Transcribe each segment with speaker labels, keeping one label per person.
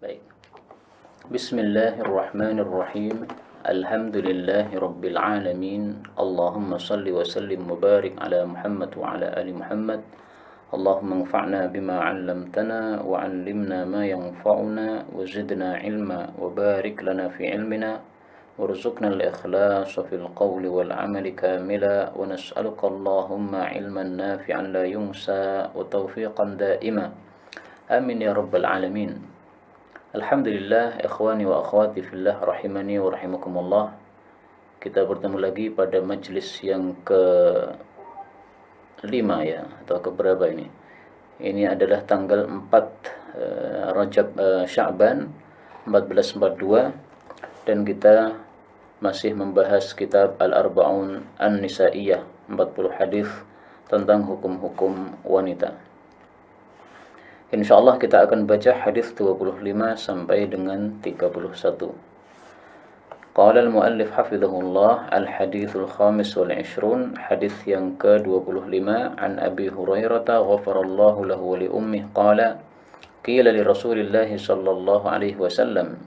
Speaker 1: Baik. Bismillahirrahmanirrahim. Alhamdulillahi rabbil alamin. Allahumma salli wa sallim wa barik ala Muhammad wa ala ali Muhammad. Allahumma anfa'na bima 'allamtana wa 'allimna ma yanfa'una wa zidna 'ilma wa barik lana fi 'ilmina warzuqna al-ikhlasa fil qawli wal 'amali kamila wa nas'aluka Allahumma 'ilman nafi'an la yunsa wa tawfiqan da'ima. Amin ya rabbal alamin. Alhamdulillah, ikhwani wa akhwati fillah rahimani wa rahimakumullah. Kita bertemu lagi pada majlis yang ke-5 ya, atau keberapa ini? Ini adalah tanggal 4 Rajab Sya'ban 1442 dan kita masih membahas kitab Al-Arba'un An-Nisaiyah, 40 hadis tentang hukum-hukum wanita. Insyaallah kita akan baca hadis 25 sampai dengan 31. Qala al-muallif hafizahullah al-hadithul khamis wal 20, hadis yang ke-25 an Abi Hurairah ghafarallahu lahu wa li ummihi qala qila li Rasulillah sallallahu alaihi wasallam,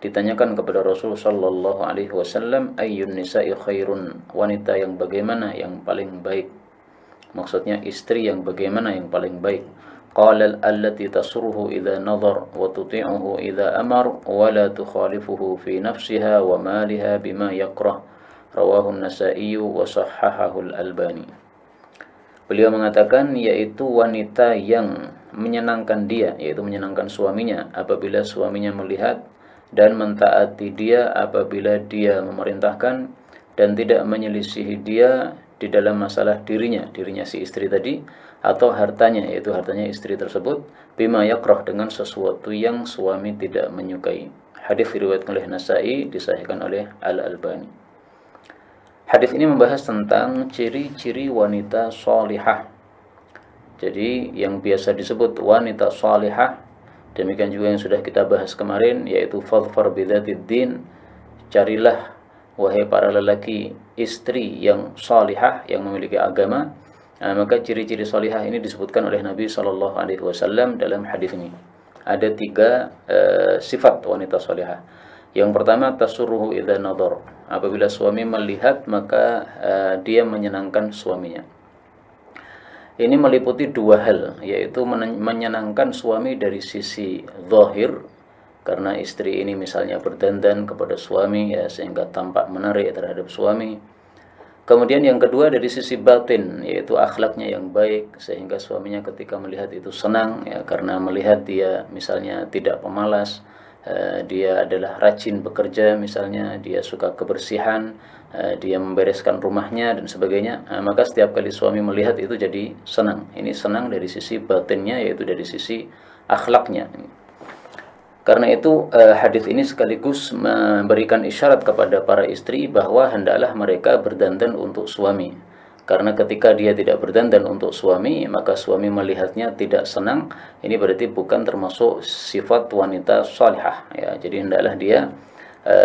Speaker 1: ditanyakan kepada Rasul sallallahu alaihi wasallam, ayyun nisa'i khairun, wanita yang bagaimana yang paling baik, maksudnya istri yang bagaimana yang paling baik. Qala allati tasurruhu idza nadhar wa tuti'uhu idza amar wa la tukhalifuhu fi nafsiha wa maliha bima yakrah. Rawahu an-Nasa'i wa sahhahahu al-Albani. Beliau mengatakan yaitu wanita yang menyenangkan dia, yaitu menyenangkan suaminya apabila suaminya melihat, dan mentaati dia apabila dia memerintahkan, dan tidak menyelisihi dia di dalam masalah dirinya si istri tadi, atau hartanya, yaitu hartanya istri tersebut, bima yakrah, dengan sesuatu yang suami tidak menyukai. Hadis diriwayatkan oleh Nasa'i, disahihkan oleh Al-Albani. Hadis ini membahas tentang ciri-ciri wanita salihah. Jadi yang biasa disebut wanita salihah, demikian juga yang sudah kita bahas kemarin, yaitu fadfar bidzatid din, carilah wahai para lelaki istri yang salihah, yang memiliki agama. Maka ciri-ciri salihah ini disebutkan oleh Nabi sallallahu alaihi wasallam dalam hadis ini. Ada 3 sifat wanita salihah. Yang pertama, tasurruhu idza nadhar, apabila suami melihat maka dia menyenangkan suaminya. Ini meliputi 2 hal, yaitu menyenangkan suami dari sisi zahir, karena istri ini misalnya berdandan kepada suami ya, sehingga tampak menarik terhadap suami. Kemudian yang kedua dari sisi batin, yaitu akhlaknya yang baik, sehingga suaminya ketika melihat itu senang ya, karena melihat dia misalnya tidak pemalas, dia adalah rajin bekerja, misalnya dia suka kebersihan, dia membereskan rumahnya dan sebagainya, maka setiap kali suami melihat itu jadi senang. Ini senang dari sisi batinnya, yaitu dari sisi akhlaknya. Karena itu hadis ini sekaligus memberikan isyarat kepada para istri bahwa hendaklah mereka berdandan untuk suami. Karena ketika dia tidak berdandan untuk suami, maka suami melihatnya tidak senang. Ini berarti bukan termasuk sifat wanita salihah ya. Jadi hendaklah dia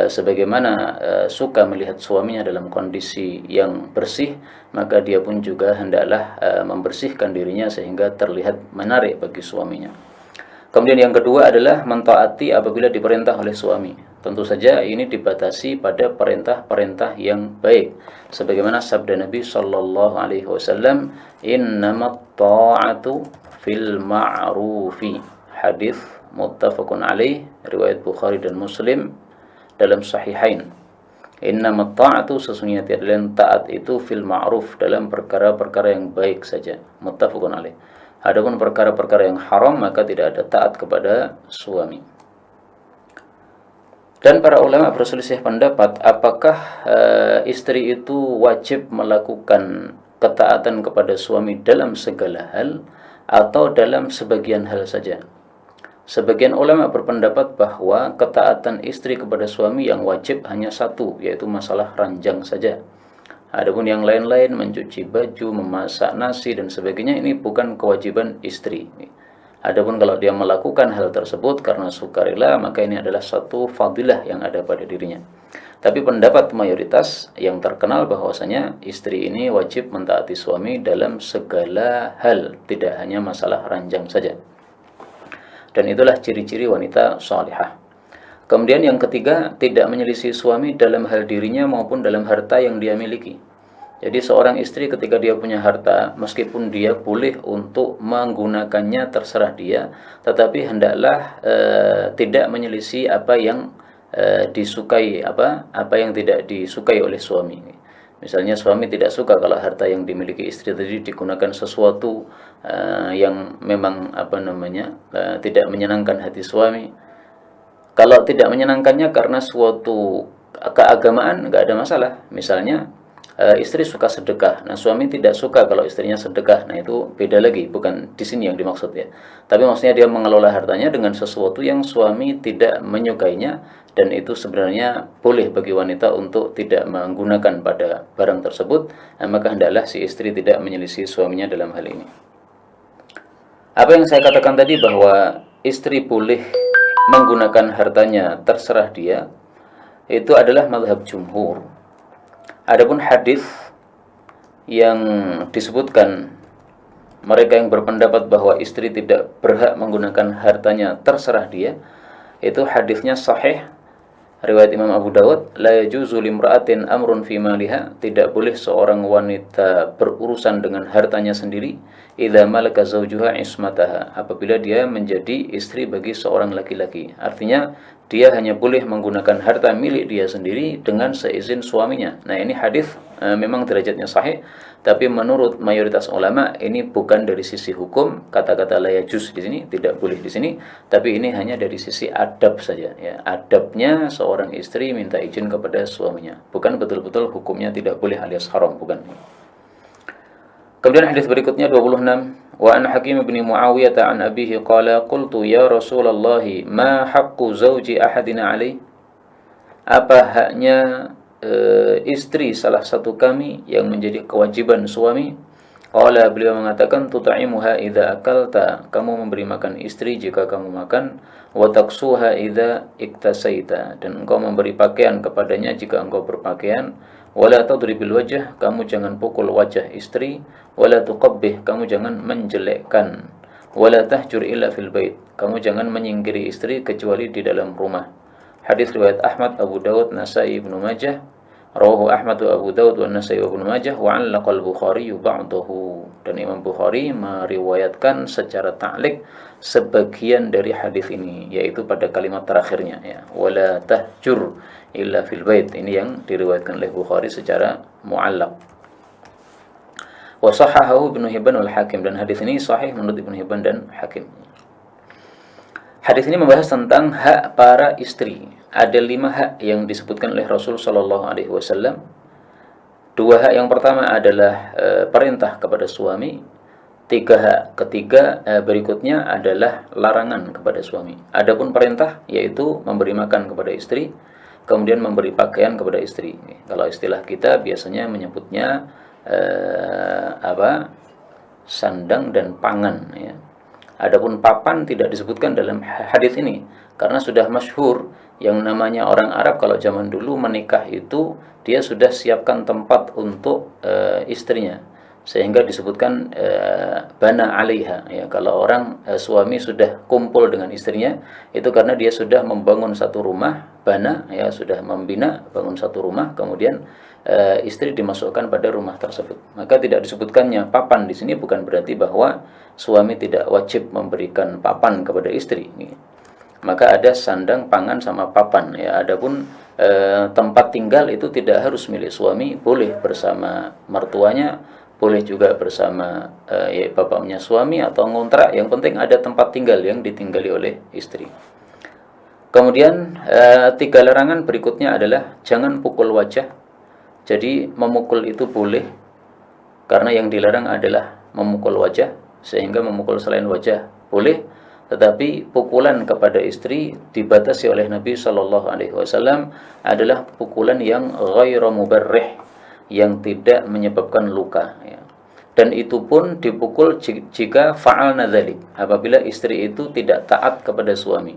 Speaker 1: sebagaimana suka melihat suaminya dalam kondisi yang bersih, maka dia pun juga hendaklah membersihkan dirinya sehingga terlihat menarik bagi suaminya. Kemudian yang kedua adalah mentaati apabila diperintah oleh suami. Tentu saja ini dibatasi pada perintah-perintah yang baik. Sebagaimana sabda Nabi sallallahu alaihi wasallam, "Innamat ta'atu fil ma'rufi." Hadis muttafaqun alaih, riwayat Bukhari dan Muslim dalam sahihain. Innamat ta'atu, sesungguhnya tiada taat itu fil ma'ruf, dalam perkara-perkara yang baik saja. Muttafaqun alaih. Adapun perkara-perkara yang haram, maka tidak ada taat kepada suami. Dan para ulama berselisih pendapat apakah istri itu wajib melakukan ketaatan kepada suami dalam segala hal atau dalam sebagian hal saja. Sebagian ulama berpendapat bahwa ketaatan istri kepada suami yang wajib hanya satu, yaitu masalah ranjang saja. Adapun yang lain-lain, mencuci baju, memasak nasi dan sebagainya, ini bukan kewajiban istri. Adapun kalau dia melakukan hal tersebut karena sukarela, maka ini adalah satu fadilah yang ada pada dirinya. Tapi pendapat mayoritas yang terkenal bahwasanya istri ini wajib mentaati suami dalam segala hal, tidak hanya masalah ranjang saja. Dan itulah ciri-ciri wanita salihah. Kemudian yang ketiga, tidak menyelisih suami dalam hal dirinya maupun dalam harta yang dia miliki. Jadi seorang istri ketika dia punya harta, meskipun dia boleh untuk menggunakannya terserah dia, tetapi hendaklah tidak menyelisih apa yang disukai, apa yang tidak disukai oleh suami. Misalnya suami tidak suka kalau harta yang dimiliki istri tadi digunakan sesuatu yang memang tidak menyenangkan hati suami. Kalau tidak menyenangkannya karena suatu keagamaan, nggak ada masalah. Misalnya istri suka sedekah, nah suami tidak suka kalau istrinya sedekah, nah itu beda lagi, bukan di sini yang dimaksud ya. Tapi maksudnya dia mengelola hartanya dengan sesuatu yang suami tidak menyukainya, dan itu sebenarnya boleh bagi wanita untuk tidak menggunakan pada barang tersebut, maka hendaklah si istri tidak menyelisih suaminya dalam hal ini. Apa yang saya katakan tadi bahwa istri boleh menggunakan hartanya terserah dia, itu adalah mazhab jumhur. Adapun hadis yang disebutkan mereka yang berpendapat bahwa istri tidak berhak menggunakan hartanya terserah dia, itu hadisnya sahih riwayat Imam Abu Dawud, la yajuzu limra'atin amrun fi maliha, tidak boleh seorang wanita berurusan dengan hartanya sendiri, idza malaka zawjuha ismataha, apabila dia menjadi istri bagi seorang laki-laki. Artinya dia hanya boleh menggunakan harta milik dia sendiri dengan seizin suaminya. Nah, ini hadis memang derajatnya sahih, tapi menurut mayoritas ulama ini bukan dari sisi hukum, kata-kata la yajuz di sini tidak boleh di sini, tapi ini hanya dari sisi adab saja ya. Adabnya seorang istri minta izin kepada suaminya, bukan betul-betul hukumnya tidak boleh alias haram, bukan. Kemudian hadis berikutnya 26, wa an Hakim bin Muawiyah an abihi qala qultu ya Rasulullah ma haqqu zawji ahadina alaih, apa haknya istri salah satu kami yang menjadi kewajiban suami? Qala, beliau mengatakan tut'imuha idza akalta, kamu memberi makan istri jika kamu makan, wa taksuha idza iktasaita, dan engkau memberi pakaian kepadanya jika engkau berpakaian, wala tadribil wajh, kamu jangan pukul wajah istri, wala tuqabbih, kamu jangan menjelekkan, wala tahjur illa fil bait, kamu jangan menyingkiri istri kecuali di dalam rumah. Hadis riwayat Ahmad, Abu Dawud, Nasai, Ibnu Majah. Rawahu Ahmad wa Abu Dawud wa Nasai wa Ibnu Majah wa 'allaqa al-Bukhari ba'dahu, dan Imam Bukhari meriwayatkan secara ta'liq sebagian dari hadis ini, yaitu pada kalimat terakhirnya ya, wala tahjur illa fil bait. Ini yang diriwayatkan oleh Bukhari secara mu'allaq. Wa sahahahu Ibnu Hibban wal Hakim, dan hadis ini sahih menurut Ibnu Hibban dan Hakim. Hadis ini membahas tentang hak para istri. Ada 5 hak yang disebutkan oleh Rasul Shallallahu Alaihi Wasallam. 2 hak yang pertama adalah perintah kepada suami. 3 hak ketiga berikutnya adalah larangan kepada suami. Adapun perintah yaitu memberi makan kepada istri, kemudian memberi pakaian kepada istri. Kalau istilah kita biasanya menyebutnya sandang dan pangan ya. Adapun papan tidak disebutkan dalam hadis ini karena sudah masyhur yang namanya orang Arab kalau zaman dulu menikah itu dia sudah siapkan tempat untuk istrinya, sehingga disebutkan bana 'alaiha ya. Kalau orang suami sudah kumpul dengan istrinya itu karena dia sudah membangun satu rumah, bana ya, sudah membina bangun satu rumah, kemudian istri dimasukkan pada rumah tersebut. Maka tidak disebutkannya papan di sini bukan berarti bahwa suami tidak wajib memberikan papan kepada istri. Maka ada sandang, pangan sama papan ya. Adapun tempat tinggal itu tidak harus milik suami, boleh bersama mertuanya, boleh juga bersama bapaknya suami atau ngontrak, yang penting ada tempat tinggal yang ditinggali oleh istri. Kemudian 3 larangan berikutnya adalah jangan pukul wajah. Jadi memukul itu boleh karena yang dilarang adalah memukul wajah, sehingga memukul selain wajah boleh, tetapi pukulan kepada istri dibatasi oleh Nabi Shallallahu Alaihi Wasallam adalah pukulan yang ghairu mubarrih, yang tidak menyebabkan luka ya. Dan itu pun dipukul jika fa'alna dzalik, apabila istri itu tidak taat kepada suami.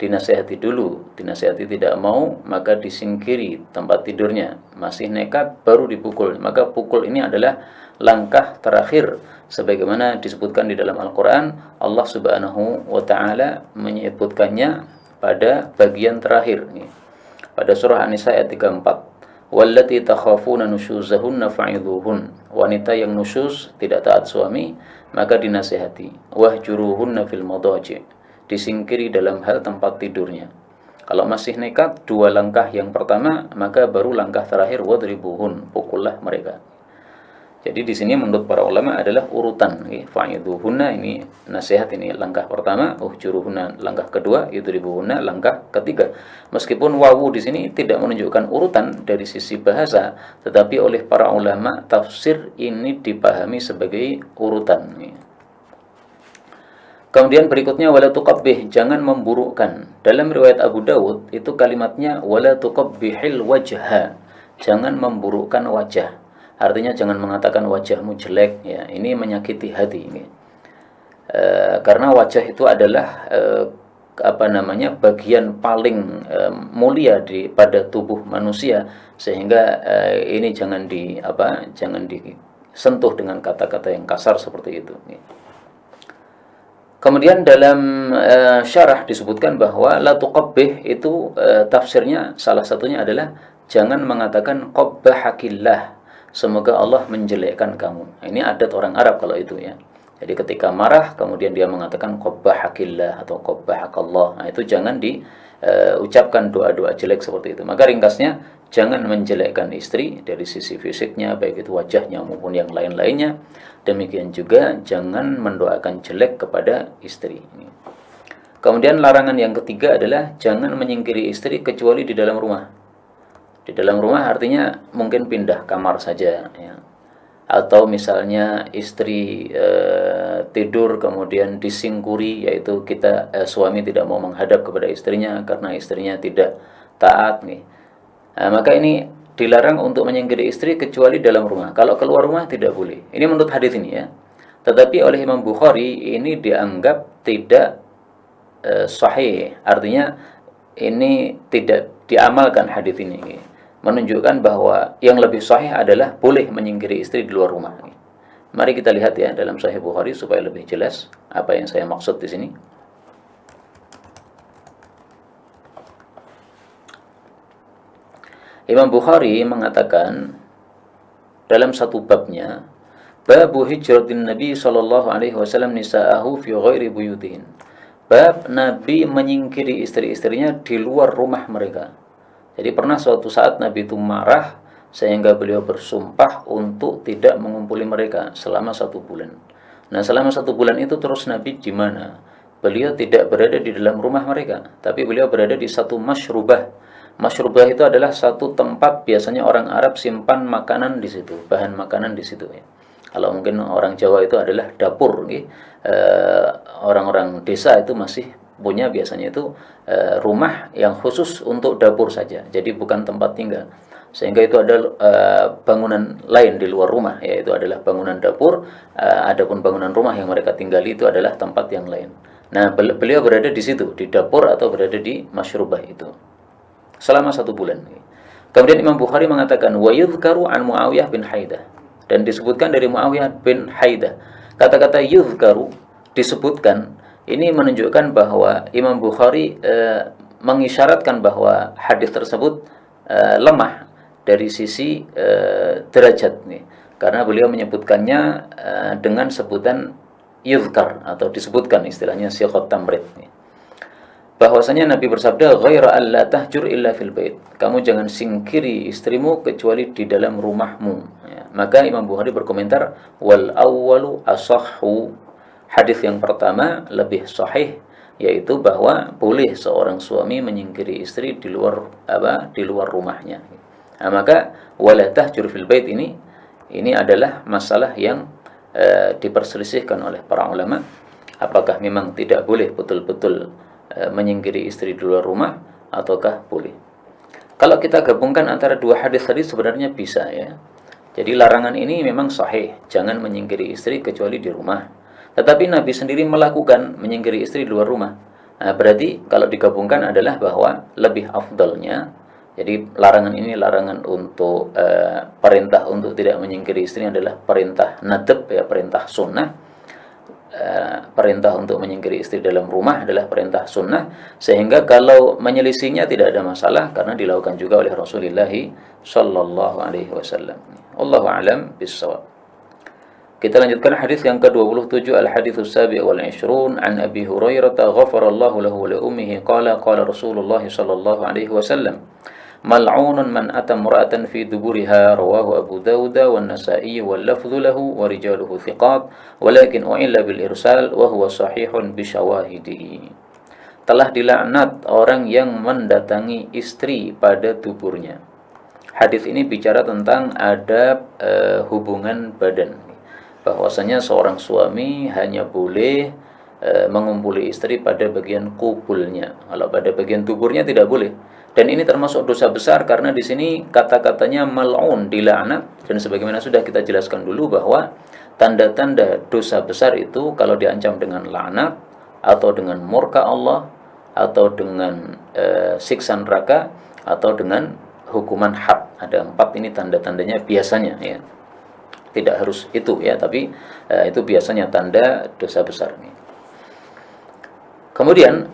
Speaker 1: dinasehati dulu, dinasehati tidak mau, maka disingkiri tempat tidurnya. Masih nekat, baru dipukul. Maka pukul ini adalah langkah terakhir, sebagaimana disebutkan di dalam Al-Quran. Allah Subhanahu wa Ta'ala menyebutkannya pada bagian terakhir, pada surah An-Nisa ayat 34. Wallati takhafuna nusyuzahunna fa'idhuhun. Wanita yang nusyuz, tidak taat suami, maka dinasihati. Wahjuruhunna fil madaji', disingkiri dalam hal tempat tidurnya. Kalau masih nekat, 2 langkah yang pertama, maka baru langkah terakhir, wadribuhun, pukullah mereka. Jadi di sini menurut para ulama adalah urutan. Fa'idhuhunna ini nasihat, ini langkah pertama, uhjuruhunna langkah kedua, yudribuhunna langkah ketiga. Meskipun wawu di sini tidak menunjukkan urutan dari sisi bahasa, tetapi oleh para ulama tafsir ini dipahami sebagai urutan. Kemudian berikutnya wala tuqabbih, jangan memburukkan. Dalam riwayat Abu Dawud itu kalimatnya wala tuqabbihil wajha, jangan memburukkan wajah. Artinya jangan mengatakan wajahmu jelek, ya, ini menyakiti hati ini. Karena wajah itu adalah bagian paling mulia pada tubuh manusia, sehingga ini jangan disentuh dengan kata-kata yang kasar seperti itu. Kemudian dalam syarah disebutkan bahwa la tuqabbih itu tafsirnya salah satunya adalah jangan mengatakan qabbahakillah, semoga Allah menjelekkan kamu. Ini adat orang Arab kalau itu, ya. Jadi ketika marah kemudian dia mengatakan qabbahakillah atau qabbahakallah. Nah, itu jangan diucapkan doa-doa jelek seperti itu. Maka ringkasnya, jangan menjelekkan istri dari sisi fisiknya, baik itu wajahnya maupun yang lain-lainnya. Demikian juga jangan mendoakan jelek kepada istri. Kemudian larangan yang ketiga adalah jangan menyingkiri istri kecuali di dalam rumah. Di dalam rumah artinya mungkin pindah kamar saja, ya. Atau misalnya istri tidur kemudian disingkuri, yaitu suami tidak mau menghadap kepada istrinya karena istrinya tidak taat, nih. Nah, maka ini dilarang untuk menyingkiri istri kecuali dalam rumah. Kalau keluar rumah tidak boleh. Ini menurut hadis ini, ya. Tetapi oleh Imam Bukhari ini dianggap tidak sahih. Artinya ini tidak diamalkan hadis ini. Menunjukkan bahwa yang lebih sahih adalah boleh menyingkiri istri di luar rumah. Mari kita lihat, ya, dalam Sahih Bukhari supaya lebih jelas apa yang saya maksud di sini. Imam Bukhari mengatakan dalam satu babnya, babu hijratin Nabi sallallahu alaihi wasallam nisa'ahu fi ghairi buyutihin. Bab Nabi menyingkiri istri-istrinya di luar rumah mereka. Jadi pernah suatu saat Nabi itu marah sehingga beliau bersumpah untuk tidak mengumpuli mereka selama 1 bulan. Nah, selama 1 bulan itu terus Nabi di mana? Beliau tidak berada di dalam rumah mereka, tapi beliau berada di satu masyrubah. Masyrubah itu adalah satu tempat biasanya orang Arab simpan makanan di situ, bahan makanan di situ, ya. Kalau mungkin orang Jawa itu adalah dapur, orang-orang desa itu masih punya biasanya itu rumah yang khusus untuk dapur saja, jadi bukan tempat tinggal. Sehingga itu ada bangunan lain di luar rumah, yaitu adalah bangunan dapur. Adapun bangunan rumah yang mereka tinggali itu adalah tempat yang lain. Nah, beliau berada di situ, di dapur atau berada di masyrubah itu selama 1 bulan. Kemudian Imam Bukhari mengatakan wa yuzkaru an Muawiyah bin Haidah, dan disebutkan dari Muawiyah bin Haidah. Kata-kata yuzkaru, disebutkan, ini menunjukkan bahwa Imam Bukhari mengisyaratkan bahwa hadis tersebut lemah dari sisi derajat, nih. Karena beliau menyebutkannya dengan sebutan yuzkar, atau disebutkan istilahnya siqat tamrid, nih. Bahwasanya Nabi bersabda, ghaira alla tahjur illa fil bait. Kamu jangan singkiri istrimu kecuali di dalam rumahmu, ya. Maka Imam Bukhari berkomentar, wal awwalu asahhu. Hadis yang pertama lebih sahih, yaitu bahwa boleh seorang suami menyingkiri istri di luar rumahnya. Nah, maka wala tahjur fil bait ini adalah masalah yang diperselisihkan oleh para ulama. Apakah memang tidak boleh betul-betul menyingkiri istri di luar rumah, ataukah boleh? Kalau kita gabungkan antara 2 hadis tadi sebenarnya bisa, ya. Jadi larangan ini memang sahih, jangan menyingkiri istri kecuali di rumah. Tetapi Nabi sendiri melakukan menyingkiri istri di luar rumah. Nah, berarti kalau digabungkan adalah bahwa lebih afdalnya, jadi larangan ini larangan untuk perintah untuk tidak menyingkiri istri adalah perintah nadab ya, perintah sunnah. Perintah untuk menyingkiri istri dalam rumah adalah perintah sunnah, sehingga kalau menyelisihinya tidak ada masalah karena dilakukan juga oleh Rasulullah sallallahu alaihi wasallam. Wallahu a'lam bissawab. Kita lanjutkan hadis yang ke-27, al-haditsus sabi' wal 'ishrun an Abi Hurairah ghafarallahu lahu wa li ummihi qala qala Rasulullah sallallahu alaihi wasallam mal'unun man ata imra'atan fi duburiha, rawahu Abu Dawud wan Nasa'i wal lafdhu lahu wa rijaluhu thiqat walakin u'illa bil irsal wa huwa sahihun bi syawahidihi. Telah dilaknat orang yang mendatangi istri pada duburnya. Hadis ini bicara tentang adab hubungan badan, bahwasanya seorang suami hanya boleh mengumpuli istri pada bagian kubulnya. Kalau pada bagian tuburnya tidak boleh. Dan ini termasuk dosa besar karena di sini kata-katanya mal'un, dilaknat, dan sebagaimana sudah kita jelaskan dulu bahwa tanda-tanda dosa besar itu kalau diancam dengan laknat atau dengan murka Allah atau dengan siksa neraka atau dengan hukuman had. Ada 4 ini tanda-tandanya biasanya ya. Tidak harus itu ya, tapi itu biasanya tanda dosa besar nih. Kemudian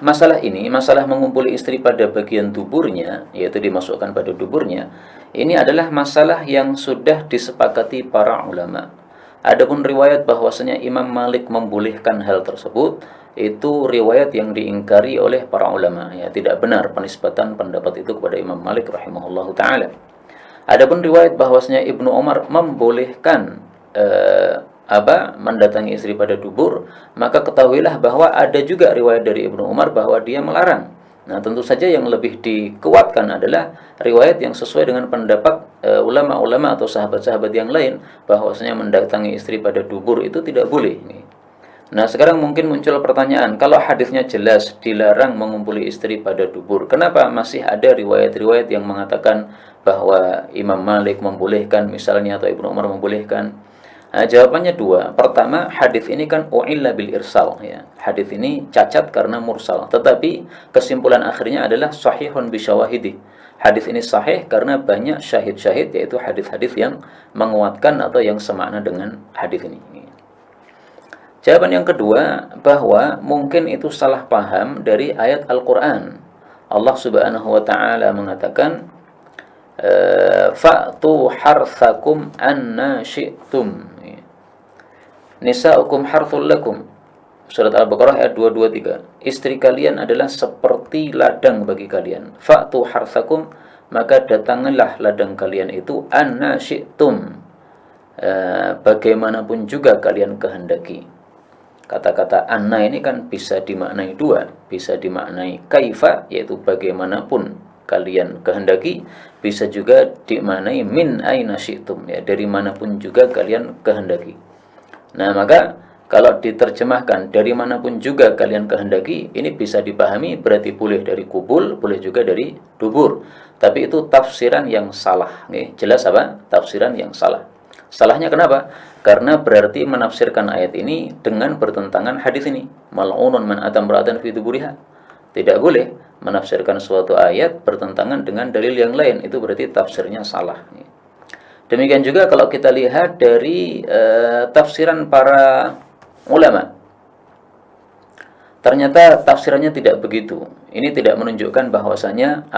Speaker 1: masalah ini, masalah mengumpuli istri pada bagian duburnya, yaitu dimasukkan pada duburnya, ini adalah masalah yang sudah disepakati para ulama. Adapun riwayat bahwasanya Imam Malik membolehkan hal tersebut, itu riwayat yang diingkari oleh para ulama. Ya, tidak benar penisbatan pendapat itu kepada Imam Malik rahimahullahu taala. Adapun riwayat bahwasanya Ibnu Umar membolehkan mendatangi istri pada dubur, maka ketahuilah bahwa ada juga riwayat dari Ibnu Umar bahwa dia melarang. Nah, tentu saja yang lebih dikuatkan adalah riwayat yang sesuai dengan pendapat ulama-ulama atau sahabat-sahabat yang lain, bahwasanya mendatangi istri pada dubur itu tidak boleh. Nah, sekarang mungkin muncul pertanyaan, kalau hadisnya jelas dilarang mengumpuli istri pada dubur, kenapa masih ada riwayat-riwayat yang mengatakan bahwa Imam Malik membolehkan misalnya atau Ibnu Umar membolehkan? Nah, jawabannya 2. Pertama, hadis ini kan u'illa bil irsal ya. Hadis ini cacat karena mursal, tetapi kesimpulan akhirnya adalah sahihun bi syawahidi. Hadis ini sahih karena banyak syahid-syahid, yaitu hadis-hadis yang menguatkan atau yang semakna dengan hadis ini. Jawaban yang kedua, bahwa mungkin itu salah paham dari ayat Al-Qur'an. Allah Subhanahu wa taala mengatakan fa'tu harthakum anna syi'tum. Nisa'ukum harthul lakum. Surat Al-Baqarah ayat 223. Istri kalian adalah seperti ladang bagi kalian. Fa'tu harthakum, maka datangilah ladang kalian itu anna syi'tum, bagaimanapun juga kalian kehendaki. Kata-kata anna ini kan bisa dimaknai 2, bisa dimaknai kaifa, yaitu bagaimanapun kalian kehendaki, bisa juga dimaknai min aina syi'tum ya, dari manapun juga kalian kehendaki. Nah, maka kalau diterjemahkan dari manapun juga kalian kehendaki, ini bisa dipahami berarti boleh dari kubul, boleh juga dari dubur. Tapi itu tafsiran yang salah. Jelas apa? Tafsiran yang salah. Salahnya kenapa? Karena berarti menafsirkan ayat ini dengan bertentangan hadis ini. Mal'unun man atam ra'atan fi duburiha. Tidak boleh menafsirkan suatu ayat bertentangan dengan dalil yang lain. Itu berarti tafsirnya salah. Demikian juga kalau kita lihat dari tafsiran para ulama, ternyata tafsirannya tidak begitu. Ini tidak menunjukkan bahwasanya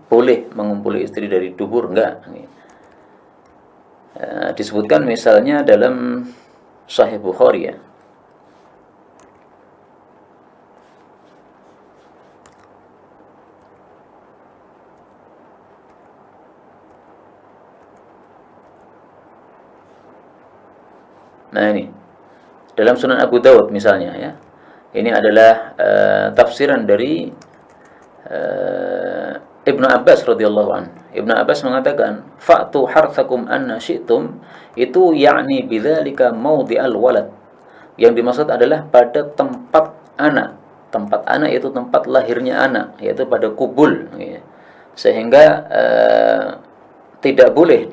Speaker 1: boleh mengumpuli istri dari dubur, enggak. Disebutkan misalnya dalam Sahih Bukhari ya. Nah, ini dalam Sunan Abu Dawud misalnya ya. Ini adalah tafsiran dari Ibnu Abbas radhiyallahu an. Ibnu Abbas mengatakan, "Fa'tu harthakum anna syi'tum," itu yakni bidzalika maudhi'al walad. Yang dimaksud adalah pada tempat anak. Tempat anak itu tempat lahirnya anak, yaitu pada kubul ya. Sehingga tidak boleh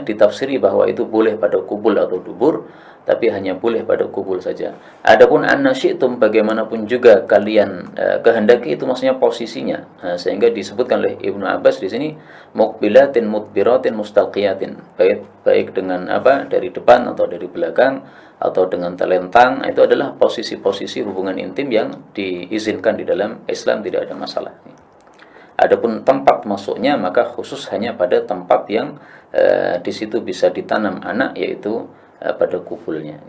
Speaker 1: ditafsiri bahwa itu boleh pada kubul atau dubur, tapi hanya boleh pada kubul saja. Adapun annasyitum, bagaimanapun juga kalian kehendaki, itu maksudnya posisinya. Sehingga disebutkan oleh Ibnu Abbas di sini muqbilatin mudbiratin mustalqiyatin, baik dengan dari depan atau dari belakang atau dengan telentang, itu adalah posisi-posisi hubungan intim yang diizinkan di dalam Islam, tidak ada masalah. Adapun tempat masuknya, maka khusus hanya pada tempat yang di situ bisa ditanam anak, yaitu pada kubulnya.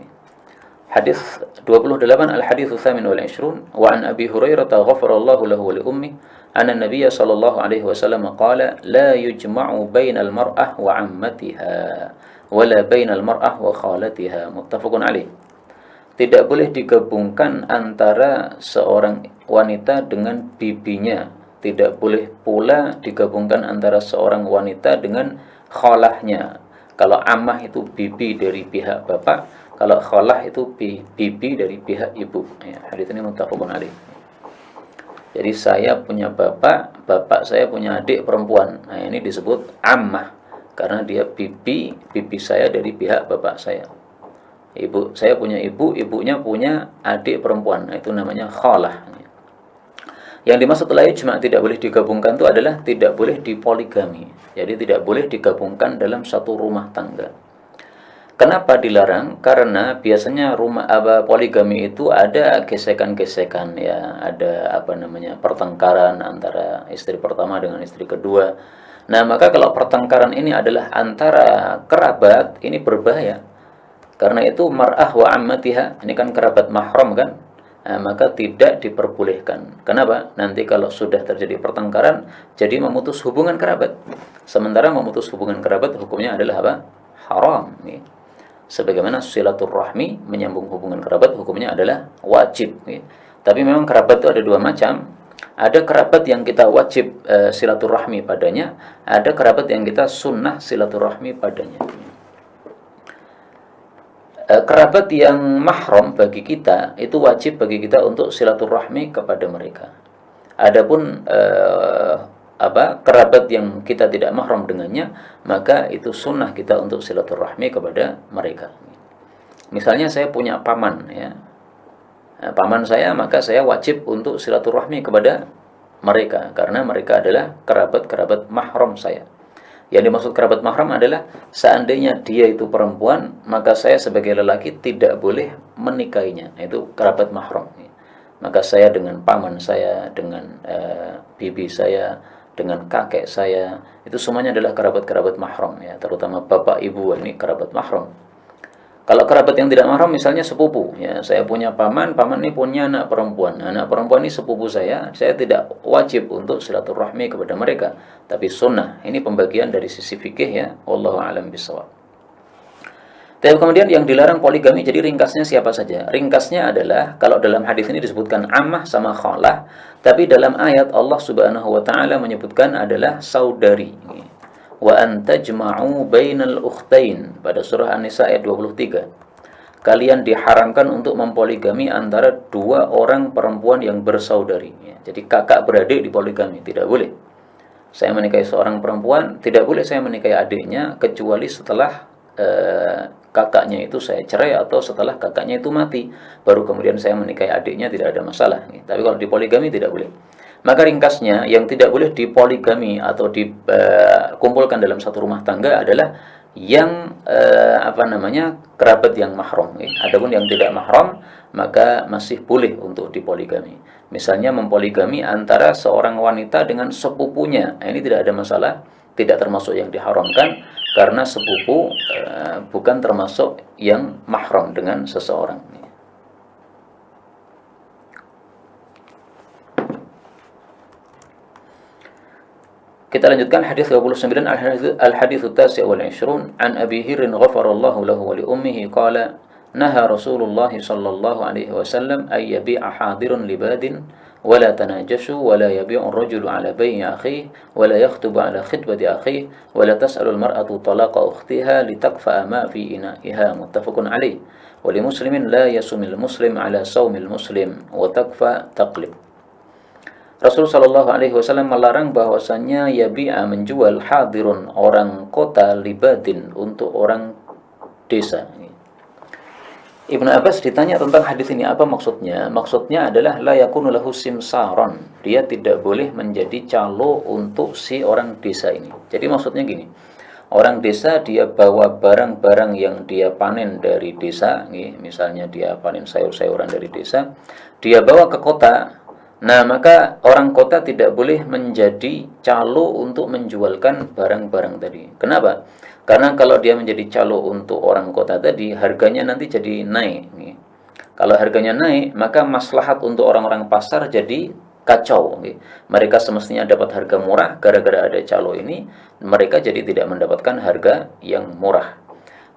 Speaker 1: Hadis 28, al-hadits tsamin wal 20 wa an Abi Hurairah ghafarallahu lahu wa li ummi anna Nabiy sallallahu alaihi wasallam qala la yujma'u bainal mar'ah wa 'ammatiha wa la bainal mar'ah wa khalatiha, muttafaqun alaih. Tidak boleh digabungkan antara seorang wanita dengan bibinya. Tidak boleh pula digabungkan antara seorang wanita dengan khalahnya. Kalau ammah itu bibi dari pihak bapak, kalau khalah itu bibi dari pihak ibu. Ya, hadits ini muttafaqun alaih. Jadi saya punya bapak, bapak saya punya adik perempuan. Nah, ini disebut ammah karena dia bibi saya dari pihak bapak saya. Ibu saya punya ibu, ibunya punya adik perempuan. Nah, itu namanya khalah. Yang dimaksud la yujma' tidak boleh digabungkan itu adalah tidak boleh dipoligami. Jadi tidak boleh digabungkan dalam satu rumah tangga. Kenapa dilarang? Karena biasanya poligami itu ada gesekan-gesekan, ya, ada pertengkaran antara istri pertama dengan istri kedua. Nah, maka kalau pertengkaran ini adalah antara kerabat, ini berbahaya. Karena itu mar'ah wa ammatiha, ini kan kerabat mahram kan? Nah, maka tidak diperbolehkan. Kenapa? Nanti kalau sudah terjadi pertengkaran, jadi memutus hubungan kerabat. Sementara memutus hubungan kerabat hukumnya adalah apa? Haram. Nih. Sebagaimana silaturahmi, menyambung hubungan kerabat, hukumnya adalah wajib. Nih. Tapi memang kerabat itu ada dua macam. Ada kerabat yang kita wajib silaturahmi padanya, ada kerabat yang kita sunnah silaturahmi padanya. Kerabat yang mahram bagi kita itu wajib bagi kita untuk silaturahmi kepada mereka. Adapun kerabat yang kita tidak mahram dengannya, maka itu sunnah kita untuk silaturahmi kepada mereka. Misalnya saya punya paman, ya, paman saya, maka saya wajib untuk silaturahmi kepada mereka karena mereka adalah kerabat mahram saya. Yang dimaksud kerabat mahram adalah seandainya dia itu perempuan, maka saya sebagai lelaki tidak boleh menikahinya. Itu kerabat mahram. Maka saya dengan paman saya, dengan bibi saya, dengan kakek saya, itu semuanya adalah kerabat-kerabat mahram, ya, terutama bapak ibu, ini kerabat mahram. Kalau kerabat yang tidak mahram, misalnya sepupu, ya, saya punya paman ini punya anak perempuan ini sepupu saya tidak wajib untuk silaturahmi kepada mereka, tapi sunnah. Ini pembagian dari sisi fikih, ya, wallahu a'lam bishawab. Tapi kemudian yang dilarang poligami, jadi ringkasnya siapa saja? Ringkasnya adalah, kalau dalam hadis ini disebutkan ammah sama khalah, tapi dalam ayat Allah Subhanahu wa taala menyebutkan adalah saudari. Wa antajma'u bainal ukhtain, pada surah An-Nisa ayat 23. Kalian diharamkan untuk mempoligami antara dua orang perempuan yang bersaudari, ya. Jadi kakak beradik dipoligami, tidak boleh. Saya menikahi seorang perempuan, tidak boleh saya menikahi adiknya kecuali setelah kakaknya itu saya cerai atau setelah kakaknya itu mati, baru kemudian saya menikahi adiknya, tidak ada masalah. Tapi kalau dipoligami tidak boleh. Maka ringkasnya, yang tidak boleh dipoligami atau dikumpulkan dalam satu rumah tangga adalah yang kerabat yang mahram. Adapun yang tidak mahram, maka masih boleh untuk dipoligami. Misalnya mempoligami antara seorang wanita dengan sepupunya, ini tidak ada masalah, tidak termasuk yang diharamkan, karena sepupu bukan termasuk yang mahram dengan seseorang. Kita lanjutkan hadis 29, al-hadits at-tasi' wal 20 an Abi Hirrin ghafarallahu lahu wa li ummihi qala naha Rasulullah sallallahu alaihi wasallam ay yabi'a hadirun libadin wa la tanajashu wa la yabi'u ar-rajulu ala bay'i akhihi wa la yakhtubu ala khitbati akhihi wa la tas'alu al-mar'atu talaqa ukhtiha litakfa'a ma fi ina'iha, muttafaqun alaih. Wa li muslimin la yasumil muslim ala sawmil muslim wa takfa taqlib. Rasul Shallallahu Alaihi Wasallam melarang bahwasannya yabi'a menjual hadirun orang kota libadin untuk orang desa. Ibnu Abbas ditanya tentang hadis ini apa maksudnya? Maksudnya adalah la yakunu lahu simsaron. Dia tidak boleh menjadi calo untuk si orang desa ini. Jadi maksudnya gini. Orang desa dia bawa barang-barang yang dia panen dari desa, misalnya dia panen sayur-sayuran dari desa, dia bawa ke kota. Nah, maka orang kota tidak boleh menjadi calo untuk menjualkan barang-barang tadi. Kenapa? Karena kalau dia menjadi calo untuk orang kota tadi, harganya nanti jadi naik. Kalau harganya naik, maka maslahat untuk orang-orang pasar jadi kacau. Mereka semestinya dapat harga murah, gara-gara ada calo ini, mereka jadi tidak mendapatkan harga yang murah.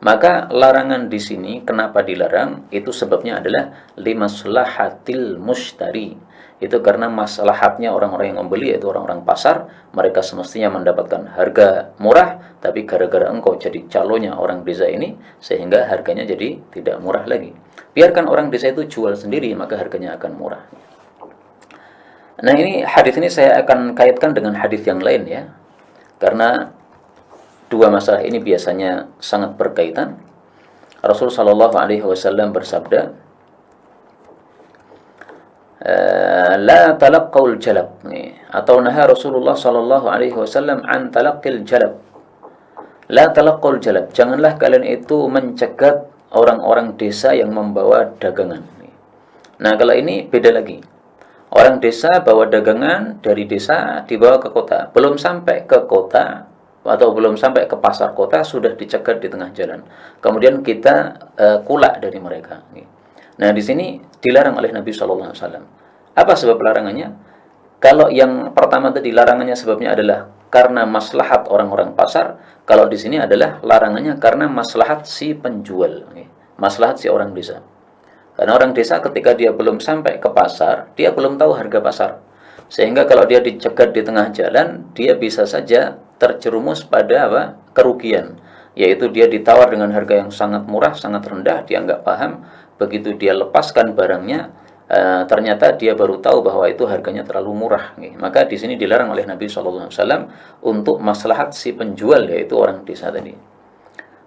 Speaker 1: Maka larangan di sini, kenapa dilarang? Itu sebabnya adalah limaslahatil mushtari. Itu karena maslahatnya orang-orang yang membeli, yaitu orang-orang pasar, mereka semestinya mendapatkan harga murah, tapi gara-gara engkau jadi calonya orang desa ini, sehingga harganya jadi tidak murah lagi. Biarkan orang desa itu jual sendiri, maka harganya akan murah. Nah, ini hadis ini saya akan kaitkan dengan hadis yang lain ya. Karena dua masalah ini biasanya sangat berkaitan. Rasul sallallahu alaihi wasallam bersabda, la talaqqaul jalab, atau naha Rasulullah sallallahu alaihi wasallam an talaqqil jalab. La talaqqaul jalab, janganlah kalian itu mencegat orang-orang desa yang membawa dagangan. Nah, kalau ini beda lagi. Orang desa bawa dagangan dari desa dibawa ke kota. Belum sampai ke kota atau belum sampai ke pasar kota sudah dicegat di tengah jalan. Kemudian kita kulak dari mereka. Nah, di sini dilarang oleh Nabi Shallallahu Alaihi Wasallam. Apa sebab larangannya? Kalau yang pertama tadi larangannya sebabnya adalah karena maslahat orang-orang pasar. Kalau di sini adalah larangannya karena maslahat si penjual, maslahat si orang desa. Karena orang desa ketika dia belum sampai ke pasar, dia belum tahu harga pasar. Sehingga kalau dia dicegat di tengah jalan, dia bisa saja terjerumus pada kerugian. Yaitu dia ditawar dengan harga yang sangat murah, sangat rendah, dia nggak paham. Begitu dia lepaskan barangnya, ternyata dia baru tahu bahwa itu harganya terlalu murah. Maka di sini dilarang oleh Nabi SAW untuk maslahat si penjual, yaitu orang desa tadi.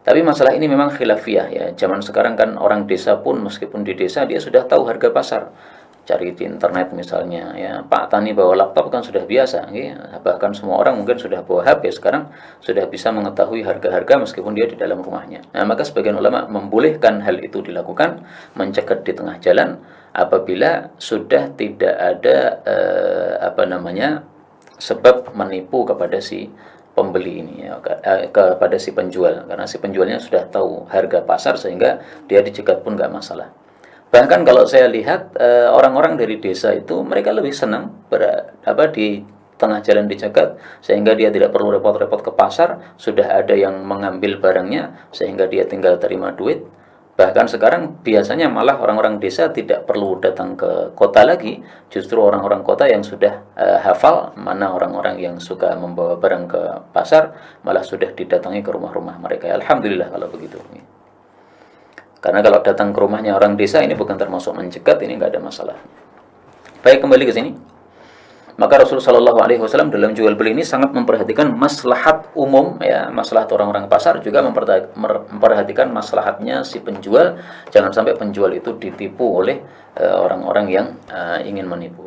Speaker 1: Tapi masalah ini memang khilafiyah ya. Zaman sekarang kan orang desa pun meskipun di desa dia sudah tahu harga pasar. Cari di internet misalnya ya. Pak Tani bawa laptop kan sudah biasa ya. Bahkan semua orang mungkin sudah bawa HP sekarang sudah bisa mengetahui harga-harga meskipun dia di dalam rumahnya. Nah, maka sebagian ulama membolehkan hal itu dilakukan, mencegat di tengah jalan apabila sudah tidak ada sebab menipu kepada si pembeli ini ya, kepada si penjual, karena si penjualnya sudah tahu harga pasar sehingga dia dicegat pun nggak masalah. Bahkan kalau saya lihat orang-orang dari desa itu mereka lebih senang di tengah jalan dicegat sehingga dia tidak perlu repot-repot ke pasar, sudah ada yang mengambil barangnya sehingga dia tinggal terima duit. Bahkan sekarang biasanya malah orang-orang desa tidak perlu datang ke kota lagi, justru orang-orang kota yang sudah hafal mana orang-orang yang suka membawa barang ke pasar, malah sudah didatangi ke rumah-rumah mereka. Alhamdulillah kalau begitu. Karena kalau datang ke rumahnya orang desa ini bukan termasuk mencegat, ini nggak ada masalah. Baik, kembali ke sini. Maka Rasulullah Shallallahu Alaihi Wasallam dalam jual beli ini sangat memperhatikan maslahat umum ya, maslahat orang-orang pasar, juga memperhatikan maslahatnya si penjual. Jangan sampai penjual itu ditipu oleh orang-orang yang ingin menipu.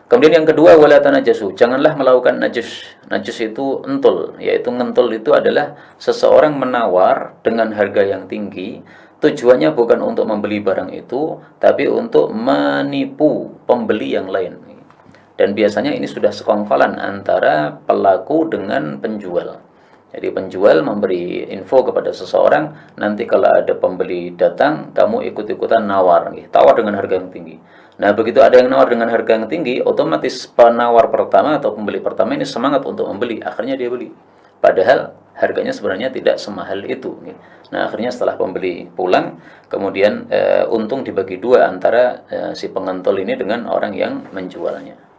Speaker 1: Kemudian yang kedua, wala tanajasu, janganlah melakukan najis. Najis itu entul, yaitu ngentul itu adalah seseorang menawar dengan harga yang tinggi. Tujuannya bukan untuk membeli barang itu, tapi untuk menipu pembeli yang lain. Dan biasanya ini sudah sekongkolan antara pelaku dengan penjual. Jadi penjual memberi info kepada seseorang, nanti kalau ada pembeli datang, kamu ikut-ikutan nawar, tawar dengan harga yang tinggi. Nah, begitu ada yang nawar dengan harga yang tinggi, otomatis penawar pertama atau pembeli pertama ini semangat untuk membeli, akhirnya dia beli. Padahal harganya sebenarnya tidak semahal itu. Nah, akhirnya setelah pembeli pulang, kemudian untung dibagi dua antara si pengentol ini dengan orang yang menjualnya.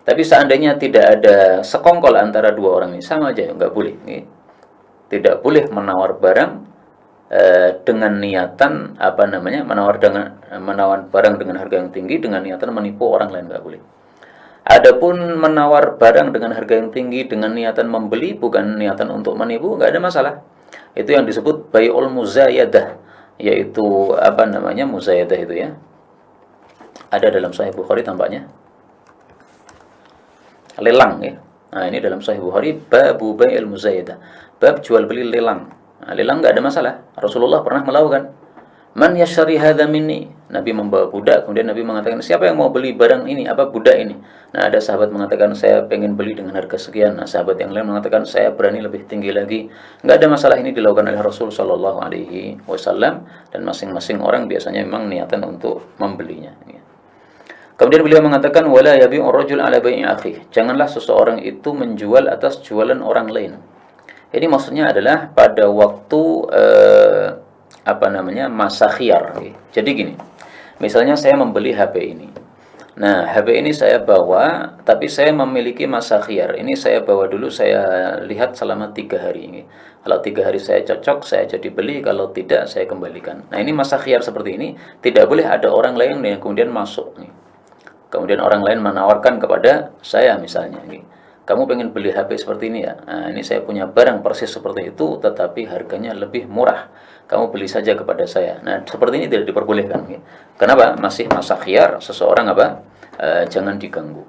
Speaker 1: Tapi seandainya tidak ada sekongkol antara dua orang ini, sama aja, nggak boleh. Tidak boleh menawar barang dengan niatan menawar barang dengan harga yang tinggi dengan niatan menipu orang lain, nggak boleh. Adapun menawar barang dengan harga yang tinggi dengan niatan membeli bukan niatan untuk menipu, nggak ada masalah. Itu yang disebut bai'ul muzayadah, yaitu apa namanya muzayadah itu ya. Ada dalam Sahih Bukhari tampaknya. Lelang ya. Nah, ini dalam Sahih Bukhari babu bai'il muzayadah. Bab jual beli lelang. Nah, lelang nggak ada masalah. Rasulullah pernah melakukan. Man yashari hadza minni. Nabi membawa budak, kemudian Nabi mengatakan, siapa yang mau beli barang ini, apa budak ini? Nah, ada sahabat mengatakan, saya pengen beli dengan harga sekian. Nah, sahabat yang lain mengatakan, saya berani lebih tinggi lagi. Nggak ada masalah, ini dilakukan oleh Rasul Shallallahu Alaihi Wasallam, dan masing-masing orang biasanya memang niatan untuk membelinya. Kemudian beliau mengatakan, wala yabi'ur rajul ala bai'i akhi. Janganlah seseorang itu menjual atas jualan orang lain. Ini maksudnya adalah pada waktu masa khiyar. Jadi gini, misalnya saya membeli HP ini. Nah, HP ini saya bawa, tapi saya memiliki masa khiyar. Ini saya bawa dulu, saya lihat selama 3 hari. Kalau 3 hari saya cocok, saya jadi beli. Kalau tidak, saya kembalikan. Nah, ini masa khiyar seperti ini. Tidak boleh ada orang lain yang kemudian masuk. Kemudian orang lain menawarkan kepada saya misalnya. Kamu pengen beli HP seperti ini ya? Nah, ini saya punya barang persis seperti itu, tetapi harganya lebih murah. Kamu beli saja kepada saya. Nah, seperti ini tidak diperbolehkan. Kenapa? Masih masa khiyar, seseorang jangan diganggu.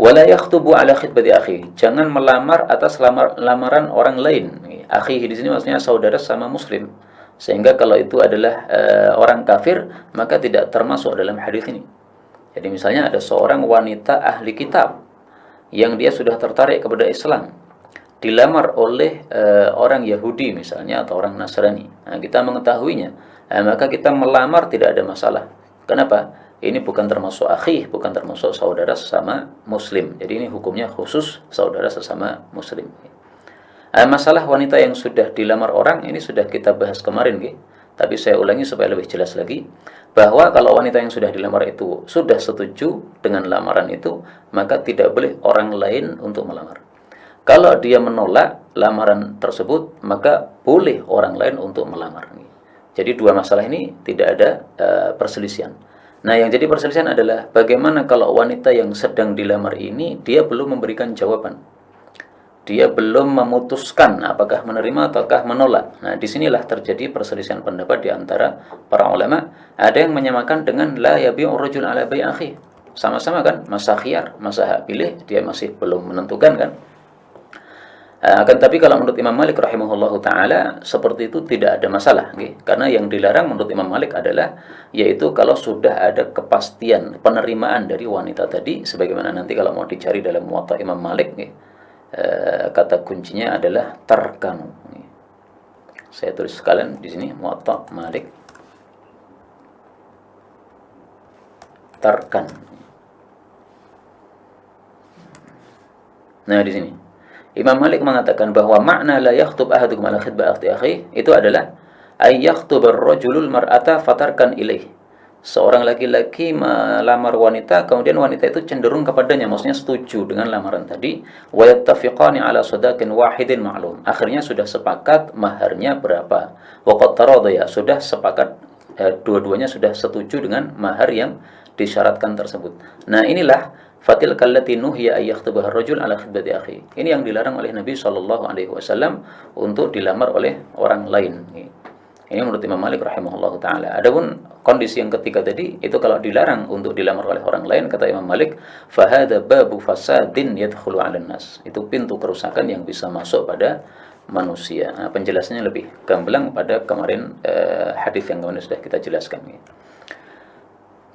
Speaker 1: Wala yakhtubu ala khitbati akhi. Jangan melamar atas lamaran orang lain. Akhi di sini maksudnya saudara sama muslim. Sehingga kalau itu adalah orang kafir, maka tidak termasuk dalam hadis ini. Jadi misalnya ada seorang wanita ahli kitab yang dia sudah tertarik kepada Islam, dilamar oleh orang Yahudi misalnya atau orang Nasrani. Nah, kita mengetahuinya, maka kita melamar tidak ada masalah. Kenapa? Ini bukan termasuk akhi, bukan termasuk saudara sesama muslim. Jadi ini hukumnya khusus saudara sesama muslim. Masalah wanita yang sudah dilamar orang ini sudah kita bahas kemarin, tapi saya ulangi supaya lebih jelas lagi, bahwa kalau wanita yang sudah dilamar itu sudah setuju dengan lamaran itu, maka tidak boleh orang lain untuk melamar. Kalau dia menolak lamaran tersebut, maka boleh orang lain untuk melamar. Jadi dua masalah ini tidak ada perselisihan. Nah, yang jadi perselisihan adalah bagaimana kalau wanita yang sedang dilamar ini dia belum memberikan jawaban. Dia belum memutuskan apakah menerima ataukah menolak. Nah, disinilah terjadi perselisihan pendapat di antara para ulama. Ada yang menyamakan dengan la yabi'ur rajul ala bai'i akhi. Sama-sama kan, masa khiyar, masa hak pilih, dia masih belum menentukan kan. Akan tapi kalau menurut Imam Malik rahimahullahu taala seperti itu tidak ada masalah, karena yang dilarang menurut Imam Malik adalah yaitu kalau sudah ada kepastian penerimaan dari wanita tadi, sebagaimana nanti kalau mau dicari dalam Muwatta Imam Malik, kata kuncinya adalah tarkanu. Saya tulis sekalian di sini Muwatta Malik tarkan. Nah, di sini Imam Malik mengatakan bahwa makna la yakhtub ahadukum ala khitbah akhi itu adalah ay yakhtubar rajulul mar'ata fatarkan ilaih. Seorang laki-laki melamar wanita, kemudian wanita itu cenderung kepadanya, maksudnya setuju dengan lamaran tadi, wa yattafiqani ala sadaqin wahidin ma'lum. Akhirnya sudah sepakat maharnya berapa. Wa qad taradaya, sudah sepakat dua-duanya sudah setuju dengan mahar yang disyaratkan tersebut. Nah, inilah fatil kallati nuhiya ay yakhtubaha ar-rajul ala khitbati akhi. Ini yang dilarang oleh Nabi sallallahu alaihi wasallam untuk dilamar oleh orang lain. Ini menurut Imam Malik rahimahullahu taala. Adapun kondisi yang ketiga tadi itu kalau dilarang untuk dilamar oleh orang lain, kata Imam Malik, fa hadza babu fasadin yadkhulu 'alan nas. Itu pintu kerusakan yang bisa masuk pada manusia. Nah, penjelasannya lebih gamblang pada kemarin hadis yang kemarin sudah kita jelaskan.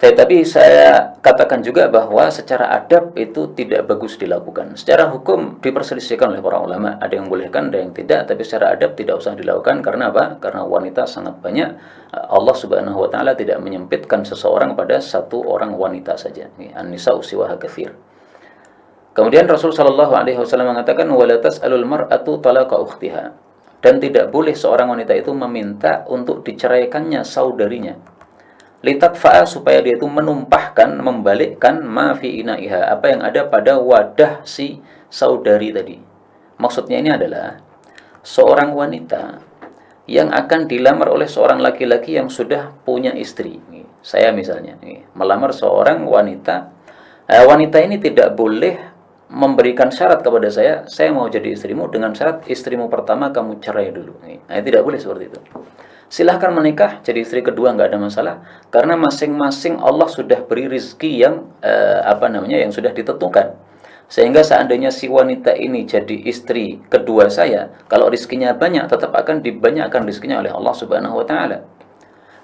Speaker 1: Tapi saya katakan juga bahwa secara adab itu tidak bagus dilakukan. Secara hukum diperselisihkan oleh para ulama. Ada yang bolehkan, ada yang tidak. Tapi secara adab tidak usah dilakukan. Karena apa? Karena wanita sangat banyak. Allah subhanahu wa ta'ala tidak menyempitkan seseorang pada satu orang wanita saja. An-nisa'u siwaha katsir. Kemudian Rasul sallallahu alaihi wasallam mengatakan wala tas'alul mar'atu talaqa ukhtiha. Dan tidak boleh seorang wanita itu meminta untuk diceraikannya saudarinya. Litakfa'a, supaya dia itu menumpahkan, membalikkan ma fi ina'iha, apa yang ada pada wadah si saudari tadi. Maksudnya ini adalah seorang wanita yang akan dilamar oleh seorang laki-laki yang sudah punya istri. Saya misalnya melamar seorang wanita Wanita ini tidak boleh memberikan syarat kepada saya mau jadi istrimu dengan syarat istrimu pertama kamu cerai dulu. Nah, tidak boleh seperti itu. Silahkan menikah jadi istri kedua, nggak ada masalah, karena masing-masing Allah sudah beri rizki yang yang sudah ditentukan. Sehingga seandainya si wanita ini jadi istri kedua saya, kalau rizkinya banyak, tetap akan dibanyakkan rizkinya oleh Allah Subhanahu Wa Taala.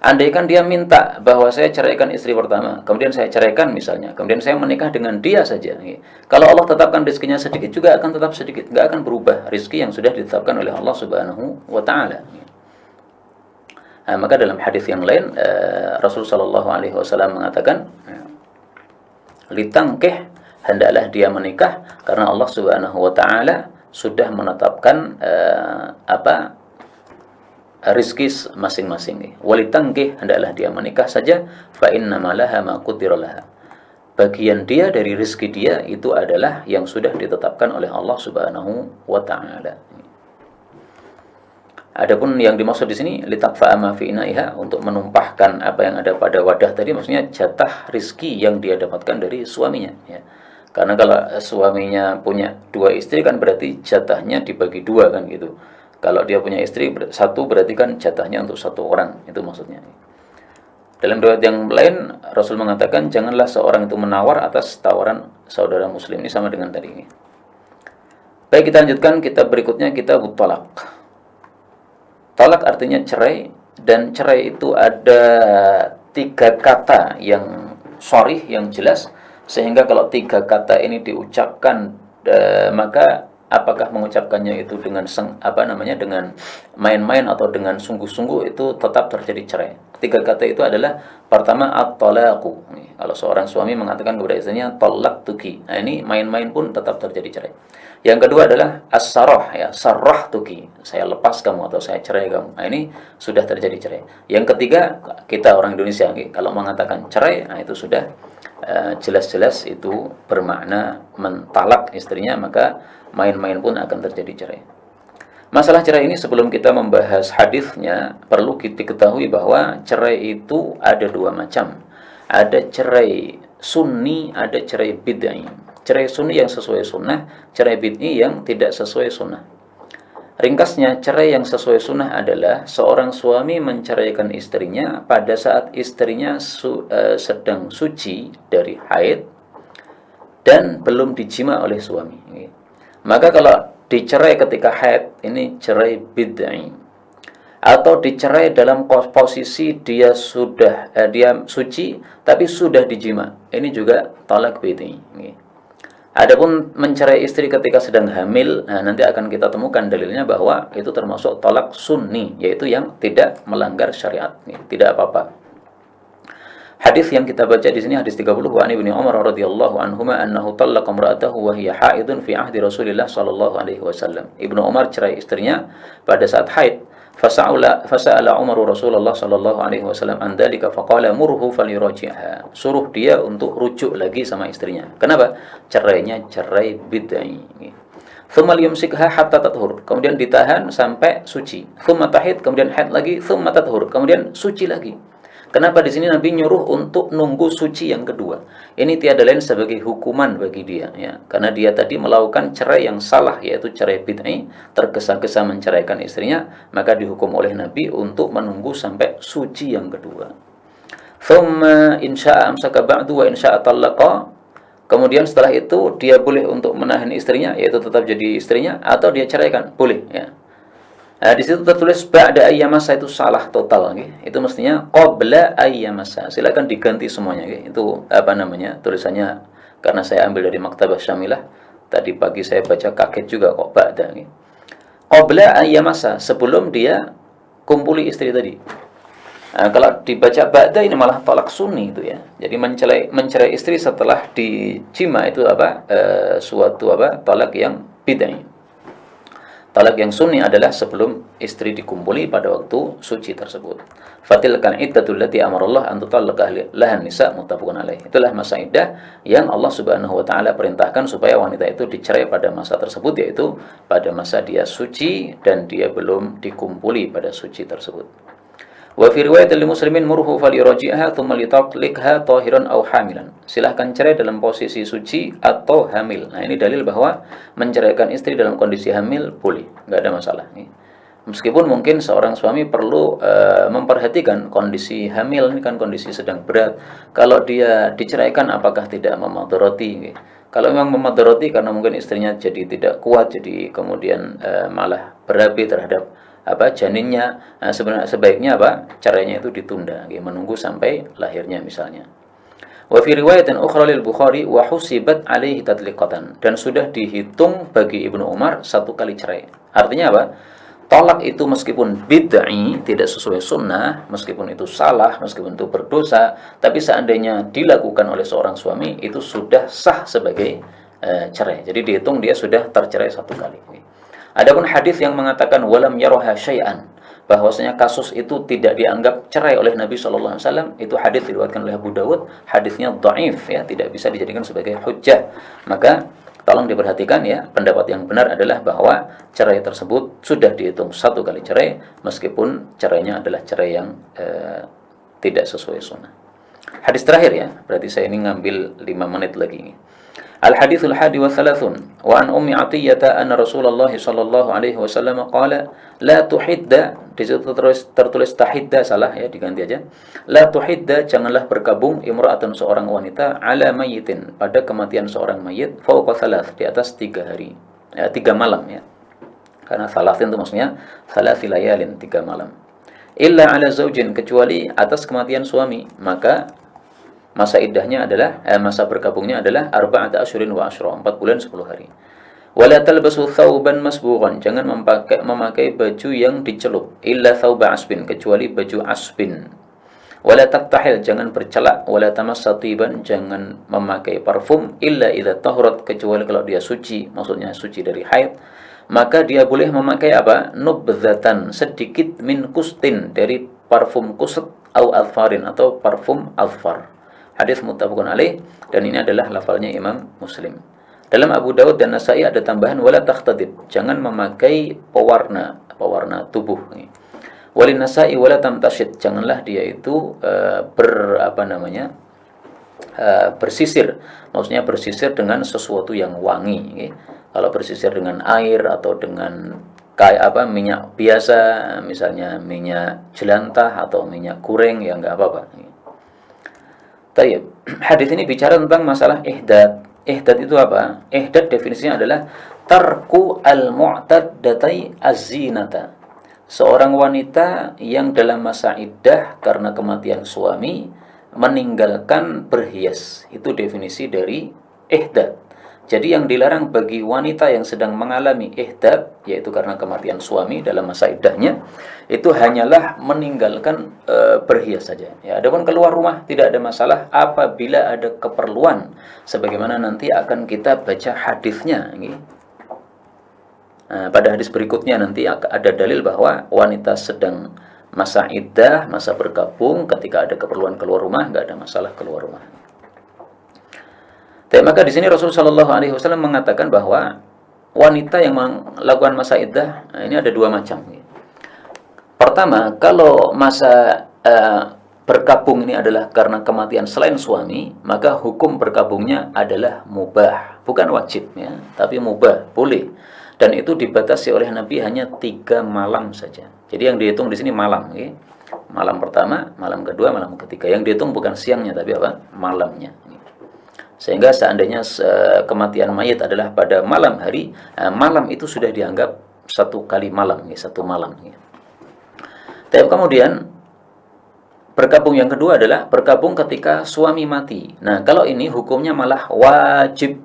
Speaker 1: Andaikan dia minta bahwa saya ceraikan istri pertama, kemudian saya ceraikan misalnya, kemudian saya menikah dengan dia saja. Kalau Allah tetapkan rizkinya sedikit, juga akan tetap sedikit, nggak akan berubah rizki yang sudah ditetapkan oleh Allah Subhanahu Wa Taala. Maka dalam hadis yang lain, Rasulullah Shallallahu Alaihi Wasallam mengatakan, litangkih, hendaklah dia menikah, karena Allah Subhanahu Wa Taala sudah menetapkan rizki masing-masing. Walitangkih, hendaklah dia menikah saja, fa innama laha ma qudira laha. Bagian dia dari rizki dia itu adalah yang sudah ditetapkan oleh Allah Subhanahu Wa Taala. Adapun yang dimaksud di sini litakfa'a ma fi inaiha, untuk menumpahkan apa yang ada pada wadah tadi, maksudnya jatah rizki yang dia dapatkan dari suaminya, ya. Karena kalau suaminya punya 2 istri kan berarti jatahnya dibagi 2 kan gitu. Kalau dia punya istri 1 berarti kan jatahnya untuk 1 orang, itu maksudnya. Dalam riwayat yang lain Rasul mengatakan janganlah seorang itu menawar atas tawaran saudara muslim. Ini sama dengan tadi ini. Baik, kita lanjutkan kitab berikutnya, kitab talak. Talak artinya cerai, dan cerai itu ada 3 kata yang sharih, yang jelas, sehingga kalau 3 kata ini diucapkan, maka apakah mengucapkannya itu dengan dengan main-main atau dengan sungguh-sungguh, itu tetap terjadi cerai. 3 kata itu adalah, pertama at-talaqu. Kalau seorang suami mengatakan kepada istrinya talaqtuki, nah ini main-main pun tetap terjadi cerai. Yang kedua adalah as-sarah, ya, sarrahtuki, saya lepas kamu atau saya cerai kamu. Nah ini sudah terjadi cerai. Yang ketiga, kita orang Indonesia kalau mengatakan cerai, nah itu sudah jelas-jelas itu bermakna mentalak istrinya, maka main-main pun akan terjadi cerai. Masalah cerai ini sebelum kita membahas hadisnya, perlu kita ketahui bahwa cerai itu ada 2 macam. Ada cerai sunni, ada cerai bid'ah. Cerai sunni yang sesuai sunnah, cerai bid'i yang tidak sesuai sunnah. Ringkasnya, cerai yang sesuai sunnah adalah seorang suami menceraikan istrinya pada saat istrinya sedang suci dari haid dan belum dijima oleh suami. Maka kalau dicerai ketika haid, ini cerai bid'i. Atau dicerai dalam posisi dia suci tapi sudah dijima, ini juga talak bid'i. Adapun mencerai istri ketika sedang hamil, nah nanti akan kita temukan dalilnya bahwa itu termasuk talak sunni, yaitu yang tidak melanggar syariat, tidak apa-apa. Hadis yang kita baca di sini hadis 30, wa an Ibnu Umar radhiyallahu anhuma annahu talaqa imra'atahu wa hiya haidun fi ahdi Rasulillah sallallahu alaihi wasallam. Ibnu Umar cerai istrinya pada saat haid. Fasa'ala Umar Rasulullah sallallahu alaihi wasallam an dzalika faqala murhu falyuraji'ha. Suruh dia untuk rujuk lagi sama istrinya. Kenapa? Cerainya cerai bid'ah. Tsumma yumsikha hatta tathur. Kemudian ditahan sampai suci. Tsumma tahid, kemudian haid lagi, tsumma tathur, kemudian suci lagi. Kenapa di sini Nabi nyuruh untuk nunggu suci yang kedua? Ini tiada lain sebagai hukuman bagi dia, ya. Karena dia tadi melakukan cerai yang salah, yaitu cerai bid'ah, tergesa-gesa menceraikan istrinya, maka dihukum oleh Nabi untuk menunggu sampai suci yang kedua. Thumma insya'a amsaka ba'du wa insya'a talaqa. Kemudian setelah itu dia boleh untuk menahan istrinya, yaitu tetap jadi istrinya, atau dia ceraikan, boleh, ya. Nah, di situ tertulis ba'da ayyamasa, itu salah total, okay? Itu mestinya qabla ayyamasa. Silakan diganti semuanya, okay? Itu tulisannya, karena saya ambil dari Maktabah Syamilah. Tadi pagi saya baca kaget juga kok ba'da, okay? Qabla ayyamasa, sebelum dia kumpuli istri tadi. Nah, kalau dibaca ba'da ini malah talak sunni itu, ya. Jadi mencerai istri setelah dijima itu suatu talak yang bid'ah. Talak yang sunni adalah sebelum istri dikumpuli pada waktu suci tersebut. Fatilkal iddatul lati amarallah an tutallaqa lahan nisa, muttafaqun alaih. Itulah masa iddah yang Allah Subhanahu wa taala perintahkan supaya wanita itu dicerai pada masa tersebut, yaitu pada masa dia suci dan dia belum dikumpuli pada suci tersebut. Wa fi riwayat muslimin murhu falyuraji'ha thumma litaqlikha tahiran aw hamilan. Silahkan cerai dalam posisi suci atau hamil. Nah, ini dalil bahwa menceraikan istri dalam kondisi hamil boleh, enggak ada masalah. Meskipun mungkin seorang suami perlu memperhatikan kondisi hamil ini kan kondisi sedang berat. Kalau dia diceraikan apakah tidak memadharati? Kalau memang memadharati karena mungkin istrinya jadi tidak kuat, jadi kemudian malah berabe terhadap janinnya, sebenarnya sebaiknya caranya itu ditunda, menunggu sampai lahirnya misalnya. Wa fi riwayatin ukhra lil Bukhari wa husibat alaihi tatliqatan, dan sudah dihitung bagi Ibnu Umar satu kali cerai. Artinya apa? Tolak itu meskipun bid'ah, tidak sesuai sunnah, meskipun itu salah, meskipun itu berdosa, tapi seandainya dilakukan oleh seorang suami itu sudah sah sebagai cerai. Jadi dihitung dia sudah tercerai satu kali. Adapun hadis yang mengatakan walam yaroha syai'an, bahwasanya kasus itu tidak dianggap cerai oleh Nabi Shallallahu Alaihi Wasallam, itu hadis diriwayatkan oleh Abu Dawud, hadisnya dhaif, ya, tidak bisa dijadikan sebagai hujjah. Maka tolong diperhatikan, ya, pendapat yang benar adalah bahwa cerai tersebut sudah dihitung satu kali cerai, meskipun cerainya adalah cerai yang tidak sesuai sunnah. Hadis terakhir, ya, berarti saya ini ngambil 5 menit lagi. Al-hadithul hadi wa thalathun wa an ummi Atiyata anna Rasulullah sallallahu alaihi wasallam qala la tuhidda, di situ tertulis tahidda, salah, ya, diganti aja. La tuhidda, janganlah berkabung imra'atun, seorang wanita, ala mayyitin, pada kematian seorang mayit, fawqa thalath, di atas 3 hari, 3 malam, ya. Karena thalathin itu maksudnya thalathi layalin, 3 malam. Illa ala zaujin, kecuali atas kematian suami, maka masa iddahnya adalah masa berkabungnya adalah arba'ata asyhurin wa asyra, 4 bulan 10 hari. Wala talbasu thawban masbughan, jangan memakai baju yang dicelup, illa thawba asbin, kecuali baju asbin. Wala taktahil, jangan bercelak, wala tamassatiban, jangan memakai parfum, illa idza tahurat, kecuali kalau dia suci, maksudnya suci dari haid, maka dia boleh memakai apa? Nubdzatan, sedikit, min kustin, dari parfum kust, au alfarin, atau parfum alfar. Hadis muttafaqun alaih, dan ini adalah lafalnya Imam Muslim. Dalam Abu Dawud dan Nasai ada tambahan wala takhtadib, jangan memakai pewarna tubuh. Walin Nasai wala tamtashid, janganlah dia itu bersisir. Maksudnya bersisir dengan sesuatu yang wangi. Kalau bersisir dengan air atau dengan minyak biasa, misalnya minyak jelantah atau minyak goreng, ya enggak apa-apa. Tayyib. Hadis ini bicara tentang masalah ihdad. Ihdad itu apa? Ihdad definisinya adalah tarku al-mu'taddatai az-zinata. Seorang wanita yang dalam masa iddah karena kematian suami meninggalkan berhias. Itu definisi dari ihdad. Jadi yang dilarang bagi wanita yang sedang mengalami ihdad, yaitu karena kematian suami dalam masa iddahnya, itu hanyalah meninggalkan berhias saja. Ya, adapun keluar rumah tidak ada masalah apabila ada keperluan, sebagaimana nanti akan kita baca hadisnya. Pada hadis berikutnya nanti ada dalil bahwa wanita sedang masa iddah, masa berkabung, ketika ada keperluan keluar rumah, nggak ada masalah keluar rumah. Maka di sini Rasulullah Shallallahu Alaihi Wasallam mengatakan bahwa wanita yang melakukan masa iddah ini ada 2 macam. Pertama, kalau masa berkabung ini adalah karena kematian selain suami, maka hukum berkabungnya adalah mubah, bukan wajib, ya, tapi mubah, boleh. Dan itu dibatasi oleh Nabi hanya 3 malam saja. Jadi yang dihitung di sini malam, ya. Malam pertama, malam kedua, malam ketiga. Yang dihitung bukan siangnya, tapi malamnya. Sehingga seandainya kematian mayit adalah pada malam hari, malam itu sudah dianggap 1 kali malam, ya, 1 malam. Ya. Tapi kemudian berkabung yang kedua adalah berkabung ketika suami mati. Nah, kalau ini hukumnya malah wajib.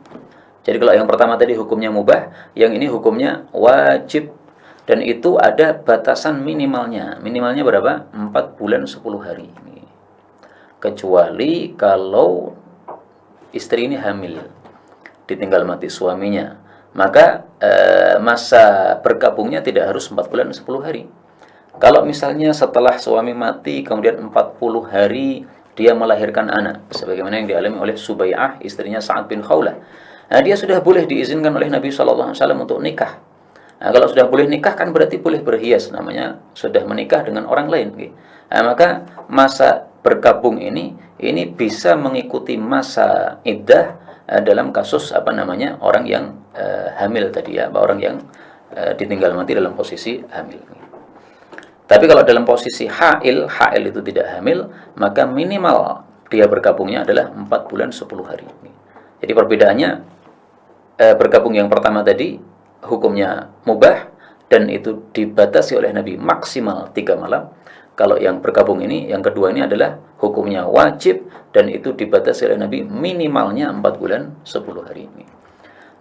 Speaker 1: Jadi kalau yang pertama tadi hukumnya mubah, yang ini hukumnya wajib. Dan itu ada batasan minimalnya. Minimalnya berapa? 4 bulan 10 hari. Kecuali kalau istri ini hamil, ditinggal mati suaminya, maka masa berkabungnya tidak harus 4 bulan 10 hari. Kalau misalnya setelah suami mati kemudian 40 hari dia melahirkan anak, sebagaimana yang dialami oleh Subai'ah, istrinya Sa'ad bin Khawlah, dia sudah boleh diizinkan oleh Nabi SAW untuk nikah. Nah, kalau sudah boleh nikah kan berarti boleh berhias, namanya sudah menikah dengan orang lain. Nah, maka masa berkabung ini bisa mengikuti masa iddah dalam kasus orang yang hamil tadi ya, orang yang ditinggal mati dalam posisi hamil. Tapi kalau dalam posisi hail itu tidak hamil, maka minimal dia berkabungnya adalah 4 bulan 10 hari. Jadi perbedaannya, berkabung yang pertama tadi hukumnya mubah dan itu dibatasi oleh Nabi maksimal 3 malam. Kalau yang berkabung ini, yang kedua ini adalah hukumnya wajib dan itu dibatasi oleh Nabi minimalnya 4 bulan 10 hari ini.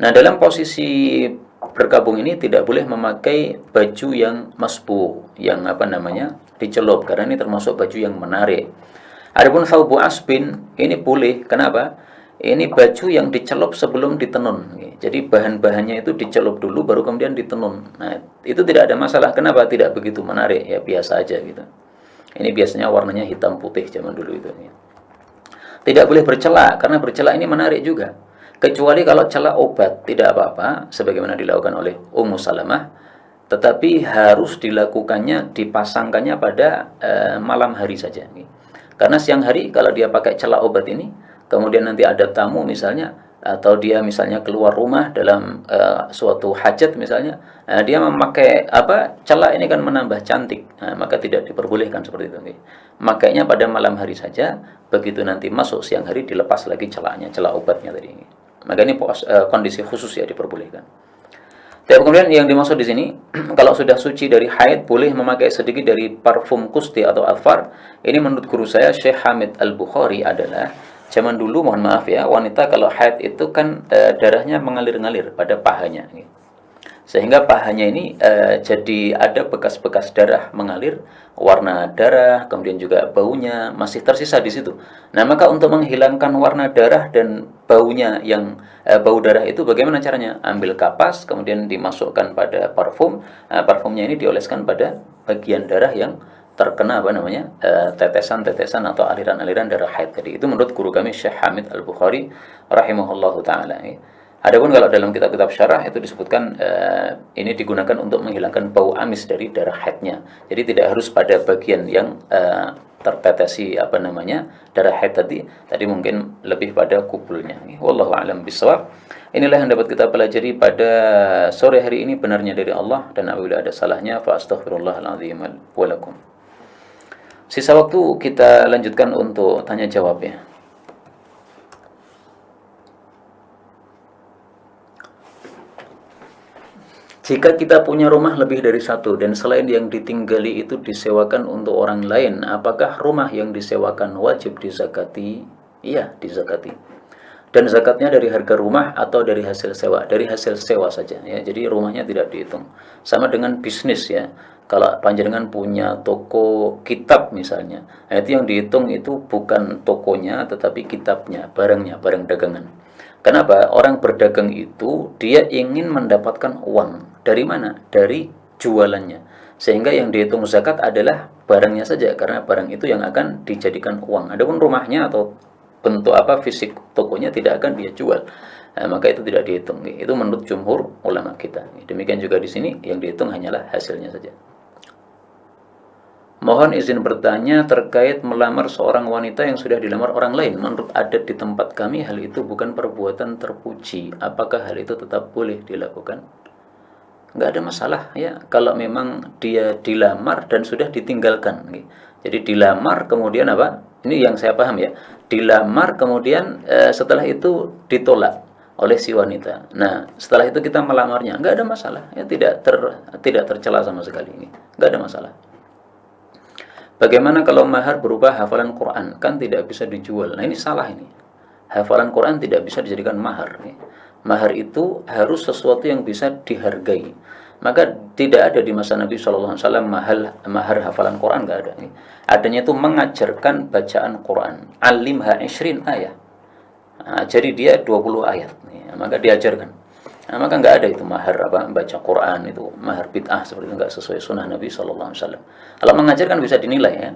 Speaker 1: Nah, dalam posisi berkabung ini tidak boleh memakai baju yang masbu, yang dicelup, karena ini termasuk baju yang menarik. Adapun thawbu asbin ini boleh. Kenapa? Ini baju yang dicelup sebelum ditenun. Jadi bahan-bahannya itu dicelup dulu baru kemudian ditenun. Nah, itu tidak ada masalah. Kenapa? Tidak begitu menarik, ya biasa aja gitu. Ini biasanya warnanya hitam putih zaman dulu itu. Tidak boleh bercelak, karena bercelak ini menarik juga. Kecuali kalau celak obat, tidak apa-apa, sebagaimana dilakukan oleh Ummu Salamah, tetapi harus dilakukannya, dipasangkannya pada malam hari saja. Karena siang hari kalau dia pakai celak obat ini, kemudian nanti ada tamu misalnya, atau dia misalnya keluar rumah dalam suatu hajat misalnya, dia memakai celak ini kan menambah cantik, maka tidak diperbolehkan seperti itu. Makanya pada malam hari saja, begitu nanti masuk siang hari dilepas lagi celaknya, celak obatnya tadi. Maka ini kondisi khusus ya diperbolehkan. Tapi kemudian yang dimaksud di sini, kalau sudah suci dari haid boleh memakai sedikit dari parfum kusti atau alfar. Ini menurut guru saya Syekh Hamid Al-Bukhari adalah, zaman dulu mohon maaf ya, wanita kalau haid itu kan darahnya mengalir-ngalir pada pahanya. Sehingga pahanya ini jadi ada bekas-bekas darah mengalir, warna darah, kemudian juga baunya masih tersisa di situ. Nah, maka untuk menghilangkan warna darah dan baunya yang bau darah itu bagaimana caranya? Ambil kapas, kemudian dimasukkan pada parfum. Parfumnya ini dioleskan pada bagian darah yang terkena tetesan-tetesan atau aliran-aliran darah haid tadi. Itu menurut guru kami Syekh Hamid Al-Bukhari rahimahullahu taala. Adapun kalau dalam kitab-kitab syarah itu disebutkan ini digunakan untuk menghilangkan bau amis dari darah haidnya. Jadi tidak harus pada bagian yang tertetesi darah haid tadi mungkin lebih pada kubulnya. Wallahu a'lam bishawab. Inilah yang dapat kita pelajari pada sore hari ini, benarnya dari Allah, dan apabila ada salahnya fa astaghfirullahalazim wa lakum. Sisa waktu kita lanjutkan untuk tanya jawab ya. Jika kita punya rumah lebih dari satu dan selain yang ditinggali itu disewakan untuk orang lain, apakah rumah yang disewakan wajib dizakati? Iya, dizakati. Dan zakatnya dari harga rumah atau dari hasil sewa? Dari hasil sewa saja ya. Jadi rumahnya tidak dihitung. Sama dengan bisnis ya. Kalau panjenengan punya toko kitab misalnya, nah itu yang dihitung itu bukan tokonya tetapi kitabnya, barangnya, barang dagangan. Kenapa? Orang berdagang itu dia ingin mendapatkan uang. Dari mana? Dari jualannya. Sehingga yang dihitung zakat adalah barangnya saja, karena barang itu yang akan dijadikan uang. Adapun rumahnya atau bentuk fisik tokonya tidak akan dia jual. Nah, maka itu tidak dihitung. Itu menurut jumhur ulama kita. Demikian juga di sini yang dihitung hanyalah hasilnya saja. Mohon izin bertanya terkait melamar seorang wanita yang sudah dilamar orang lain. Menurut adat di tempat kami, hal itu bukan perbuatan terpuji. Apakah hal itu tetap boleh dilakukan? Nggak ada masalah ya, kalau memang dia dilamar dan sudah ditinggalkan. Jadi dilamar kemudian Ini yang saya paham ya. Dilamar kemudian setelah itu ditolak oleh si wanita. Nah, setelah itu kita melamarnya, nggak ada masalah. Ya, tidak tercela sama sekali ini. Nggak ada masalah. Bagaimana kalau mahar berupa hafalan Quran? Kan tidak bisa dijual. Nah, ini salah ini. Hafalan Quran tidak bisa dijadikan mahar. Mahar itu harus sesuatu yang bisa dihargai. Maka tidak ada di masa Nabi SAW mahar hafalan Quran, nggak ada. Adanya itu mengajarkan bacaan Quran. Alimha 20 ayat. Ajari dia 20 ayat. Maka diajarkan. Maka nggak ada itu mahar baca Quran itu mahar bid'ah, seperti itu, nggak sesuai sunnah Nabi SAW. Kalau mengajar kan bisa dinilai ya.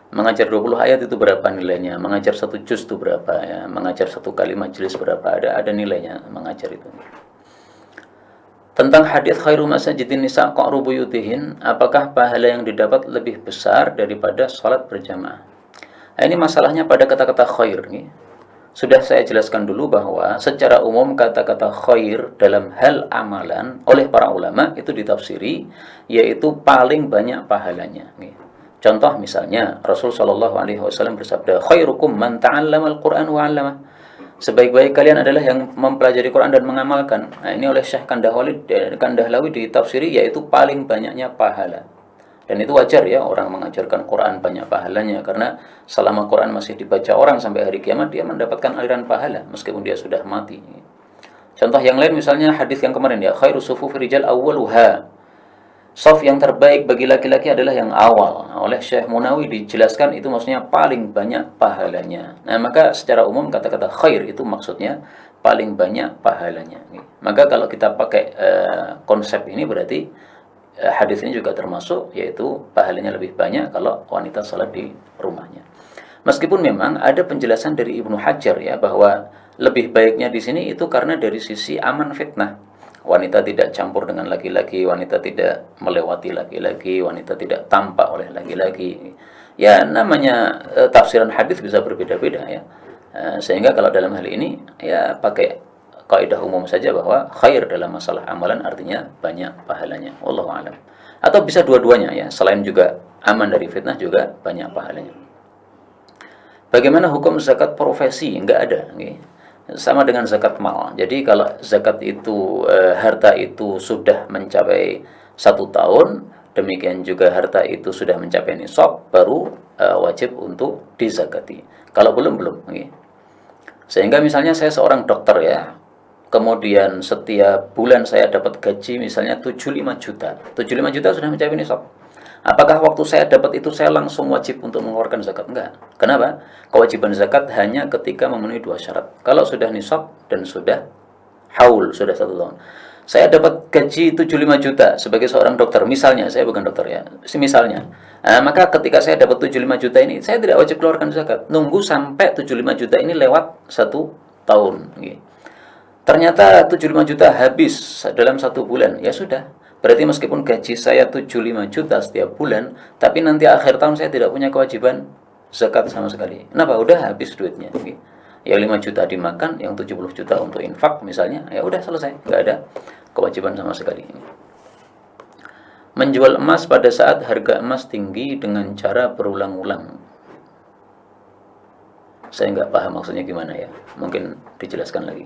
Speaker 1: Mengajar 20 ayat itu berapa nilainya? Mengajar satu juz itu berapa ya? Mengajar satu kali majelis berapa? Ada nilainya mengajar itu. Tentang hadis khairu masajidin nisa qa'ru buyutihin, apakah pahala yang didapat lebih besar daripada salat berjamaah? Nah, ini masalahnya pada kata-kata khair nih. Sudah saya jelaskan dulu bahwa secara umum kata-kata khair dalam hal amalan oleh para ulama itu ditafsiri yaitu paling banyak pahalanya. Contoh misalnya Rasul Shallallahu Alaihi Wasallam bersabda, khairukum man ta'allamal Quran wa 'allamah. Sebaik-baik kalian adalah yang mempelajari Quran dan mengamalkan. Nah, ini oleh Syekh Kandahlawi ditafsiri yaitu paling banyaknya pahala. Dan itu wajar ya, orang mengajarkan Quran banyak pahalanya, karena selama Quran masih dibaca orang sampai hari kiamat, dia mendapatkan aliran pahala meskipun dia sudah mati. Contoh yang lain misalnya hadis yang kemarin ya, khairu sufufi rijal awwaluha. Shaf yang terbaik bagi laki-laki adalah yang awal. Nah, oleh Syekh Munawi dijelaskan itu maksudnya paling banyak pahalanya. Nah, maka secara umum kata-kata khair itu maksudnya paling banyak pahalanya. Maka kalau kita pakai konsep ini berarti hadis ini juga termasuk, yaitu pahalanya lebih banyak kalau wanita salat di rumahnya. Meskipun memang ada penjelasan dari Ibnu Hajar ya, bahwa lebih baiknya di sini itu karena dari sisi aman fitnah. Wanita tidak campur dengan laki-laki, wanita tidak melewati laki-laki, wanita tidak tampak oleh laki-laki. Ya namanya tafsiran hadis bisa berbeda-beda ya. Sehingga kalau dalam hal ini ya pakai kaidah umum saja bahwa khair dalam masalah amalan artinya banyak pahalanya. Wallahu a'lam. Atau bisa dua-duanya ya, selain juga aman dari fitnah juga banyak pahalanya. Bagaimana hukum zakat profesi? Enggak ada. Sama dengan zakat mal. Jadi kalau zakat itu harta itu sudah mencapai 1 tahun, demikian juga harta itu sudah mencapai nisab, baru wajib untuk dizakati. Kalau belum. Sehingga misalnya saya seorang dokter ya, kemudian setiap bulan saya dapat gaji misalnya 75 juta. 75 juta sudah mencapai nisab. Apakah waktu saya dapat itu saya langsung wajib untuk mengeluarkan zakat? Enggak. Kenapa? Kewajiban zakat hanya ketika memenuhi 2 syarat. Kalau sudah nisab dan sudah haul, sudah 1 tahun. Saya dapat gaji 75 juta sebagai seorang dokter. Misalnya, saya bukan dokter ya. Misalnya. Maka ketika saya dapat 75 juta ini, saya tidak wajib keluarkan zakat. Nunggu sampai 75 juta ini lewat 1 tahun. Ternyata 75 juta habis dalam 1 bulan. Ya sudah. Berarti meskipun gaji saya 75 juta setiap bulan, tapi nanti akhir tahun saya tidak punya kewajiban zakat sama sekali. Kenapa? Udah habis duitnya. Ya 5 juta dimakan, yang 70 juta untuk infak misalnya, ya udah selesai. Nggak ada kewajiban sama sekali. Menjual emas pada saat harga emas tinggi dengan cara berulang-ulang. Saya nggak paham maksudnya gimana ya. Mungkin dijelaskan lagi.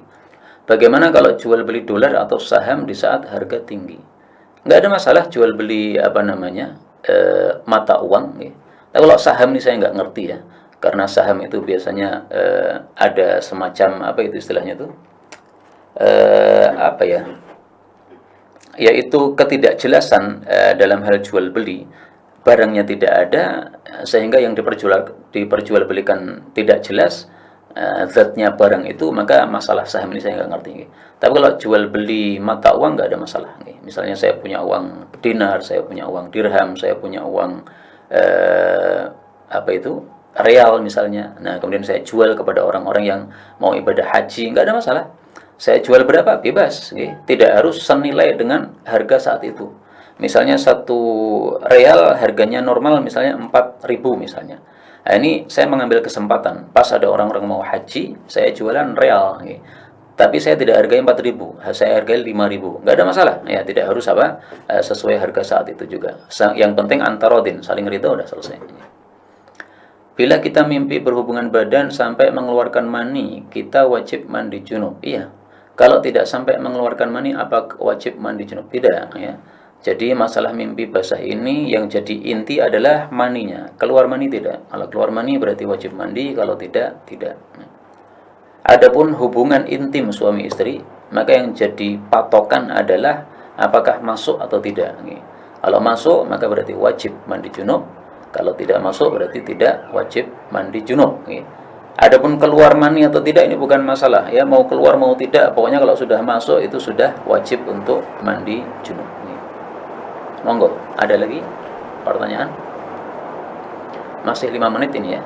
Speaker 1: Bagaimana kalau jual beli dolar atau saham di saat harga tinggi? Nggak ada masalah jual beli mata uang. Tapi kalau saham ini saya nggak ngerti ya, karena saham itu biasanya ada semacam itu istilahnya tuh yaitu ketidakjelasan dalam hal jual beli. Barangnya tidak ada sehingga yang diperjualbelikan tidak jelas zatnya barang itu, maka masalah saham ini saya nggak ngerti. Tapi kalau jual beli mata uang nggak ada masalah. Misalnya saya punya uang dinar, saya punya uang dirham, saya punya uang real misalnya. Nah kemudian saya jual kepada orang-orang yang mau ibadah haji, nggak ada masalah. Saya jual berapa? Bebas. Tidak harus senilai dengan harga saat itu. Misalnya 1 real harganya normal misalnya 4.000 misalnya. Nah, ini saya mengambil kesempatan, pas ada orang-orang mau haji, saya jualan real. Tapi saya tidak hargai 4.000, saya hargai 5.000. Nggak ada masalah. Ya, tidak harus sesuai harga saat itu juga. Yang penting antarodin, saling ridho, udah selesai. Bila kita mimpi berhubungan badan sampai mengeluarkan mani, kita wajib mandi junub. Iya. Kalau tidak sampai mengeluarkan mani, apa wajib mandi junub? Tidak, ya. Jadi masalah mimpi basah ini yang jadi inti adalah maninya. Keluar mani tidak. Kalau keluar mani berarti wajib mandi, kalau tidak, tidak. Adapun hubungan intim suami istri, maka yang jadi patokan adalah apakah masuk atau tidak. Kalau masuk, maka berarti wajib mandi junub. Kalau tidak masuk, berarti tidak wajib mandi junub. Adapun keluar mani atau tidak, ini bukan masalah. Ya, mau keluar mau tidak, pokoknya kalau sudah masuk itu sudah wajib untuk mandi junub. Monggo, ada lagi pertanyaan? Masih 5 menit ini ya.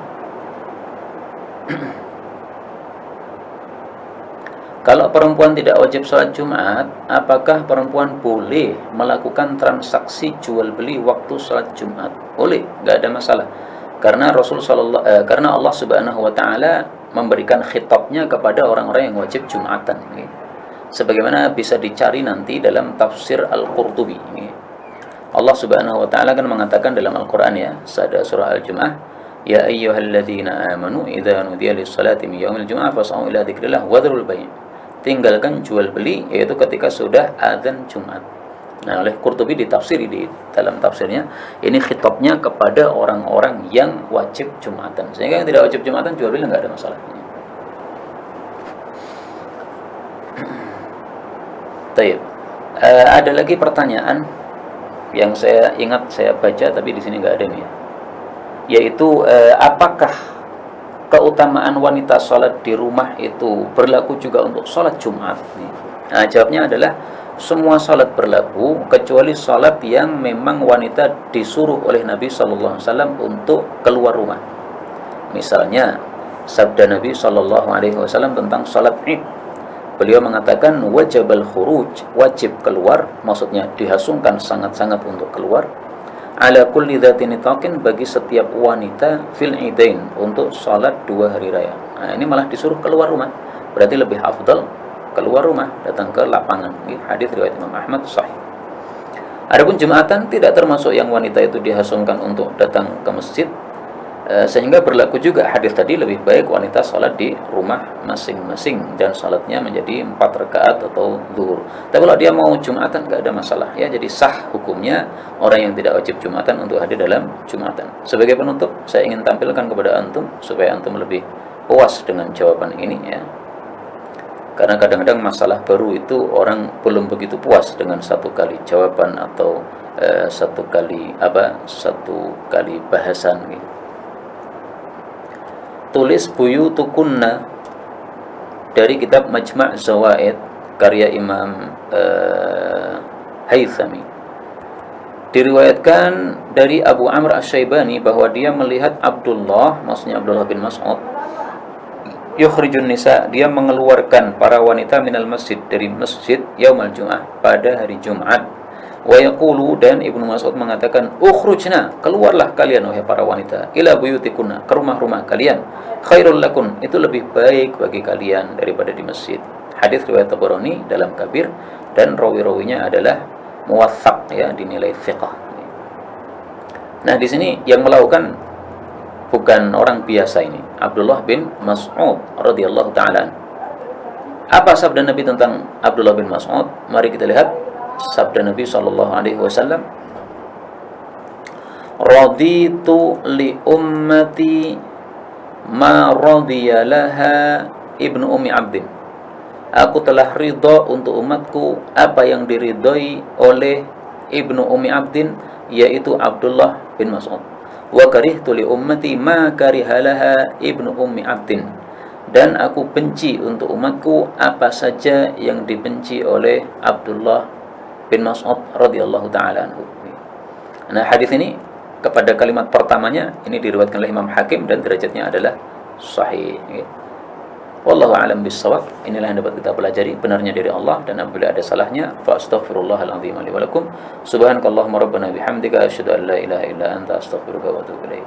Speaker 1: Kalau perempuan tidak wajib sholat Jumat, apakah perempuan boleh melakukan transaksi jual beli waktu sholat Jumat? Boleh, nggak ada masalah. Karena karena Allah Subhanahu wa taala memberikan khitabnya kepada orang-orang yang wajib Jumatan. Sebagaimana bisa dicari nanti dalam tafsir Al-Qurtubi. Allah Subhanahu wa taala kan mengatakan dalam Al-Qur'an ya, pada surah Al-Jumu'ah, ya ayyuhalladzina amanu idza nudiya lis-salati min yaumil jumu'ah fas'au ila dzikrillah wa dzarul bai'. Tinggalkan jual beli, yaitu ketika sudah azan Jumat. Nah, oleh Qurtubi ditafsiri di dalam tafsirnya, ini khitabnya kepada orang-orang yang wajib Jumatan. Sehingga yang tidak wajib Jumatan jual beli enggak ada masalah. Baik. Ada lagi pertanyaan yang saya ingat saya baca tapi di sini enggak ada nih ya. Yaitu apakah keutamaan wanita sholat di rumah itu berlaku juga untuk sholat Jumat? Nah, jawabnya adalah semua sholat berlaku kecuali sholat yang memang wanita disuruh oleh Nabi Sallallahu Alaihi Wasallam untuk keluar rumah. Misalnya sabda Nabi Sallallahu Alaihi Wasallam tentang sholat Id. Beliau mengatakan wajibal khuruj, wajib keluar, maksudnya dihasungkan sangat-sangat untuk keluar. Ala kulli dzati nitaqin, bagi setiap wanita fil idain, untuk salat 2 hari raya. Nah, ini malah disuruh keluar rumah. Berarti lebih afdal keluar rumah, datang ke lapangan. Ini hadis riwayat Imam Ahmad sahih. Adapun Jumatan tidak termasuk yang wanita itu dihasungkan untuk datang ke masjid. Sehingga berlaku juga hadis tadi, lebih baik wanita salat di rumah masing-masing dan salatnya menjadi 4 rakaat atau zuhur. Tapi kalau dia mau Jumatan nggak ada masalah ya, jadi sah hukumnya orang yang tidak wajib Jumatan untuk hadir dalam Jumatan. Sebagai penutup, saya ingin tampilkan kepada antum supaya antum lebih puas dengan jawaban ini ya. Karena kadang-kadang masalah baru itu orang belum begitu puas dengan satu kali jawaban atau satu kali bahasan gitu. Tulis Buyutukunna dari kitab Majma' Zawaid karya Imam Haythami. Diriwayatkan dari Abu Amr Asy-Syaibani bahwa dia melihat Abdullah, maksudnya Abdullah bin Mas'ud, yukhrijun nisa, dia mengeluarkan para wanita minal masjid, dari masjid yaumal jum'ah, pada hari Jumat. Wa yaqulu, dan Ibnu Mas'ud mengatakan, ukhrujna, keluarlah kalian wahai para wanita, ila buyutikunna, ke rumah-rumah kalian, khairul lakum, itu lebih baik bagi kalian daripada di masjid. Hadis riwayat Tabarani dalam Kabir, dan rawi-rawinya adalah muwaththaq ya, dinilai thiqah. Nah, di sini yang melakukan bukan orang biasa ini, Abdullah bin Mas'ud radhiyallahu taala. Apa sabda Nabi tentang Abdullah bin Mas'ud? Mari kita lihat sabda Nabi sallallahu alaihi wasallam, raditu li ummati ma radiya laha ibnu ummi abdin. Aku telah ridha untuk umatku apa yang diridhai oleh ibnu ummi abdin, yaitu Abdullah bin Mas'ud. Wa karihtu li ummati ma karihalaha ibnu ummi abdin, dan aku benci untuk umatku apa saja yang dibenci oleh Abdullah bin Mas'ud radhiyallahu taala anhu. Nah, hadis ini kepada kalimat pertamanya ini diriwayatkan oleh Imam Hakim dan derajatnya adalah sahih. Wallahu a'lam bissawab. Inilah yang dapat kita pelajari, benarnya dari Allah, dan apabila ada salahnya fa astaghfirullahal azim li wa lakum. Subhanakallahumma rabbana bihamdika asyhadu an la ilaha illa anta astaghfiruka wa atubu ilaik.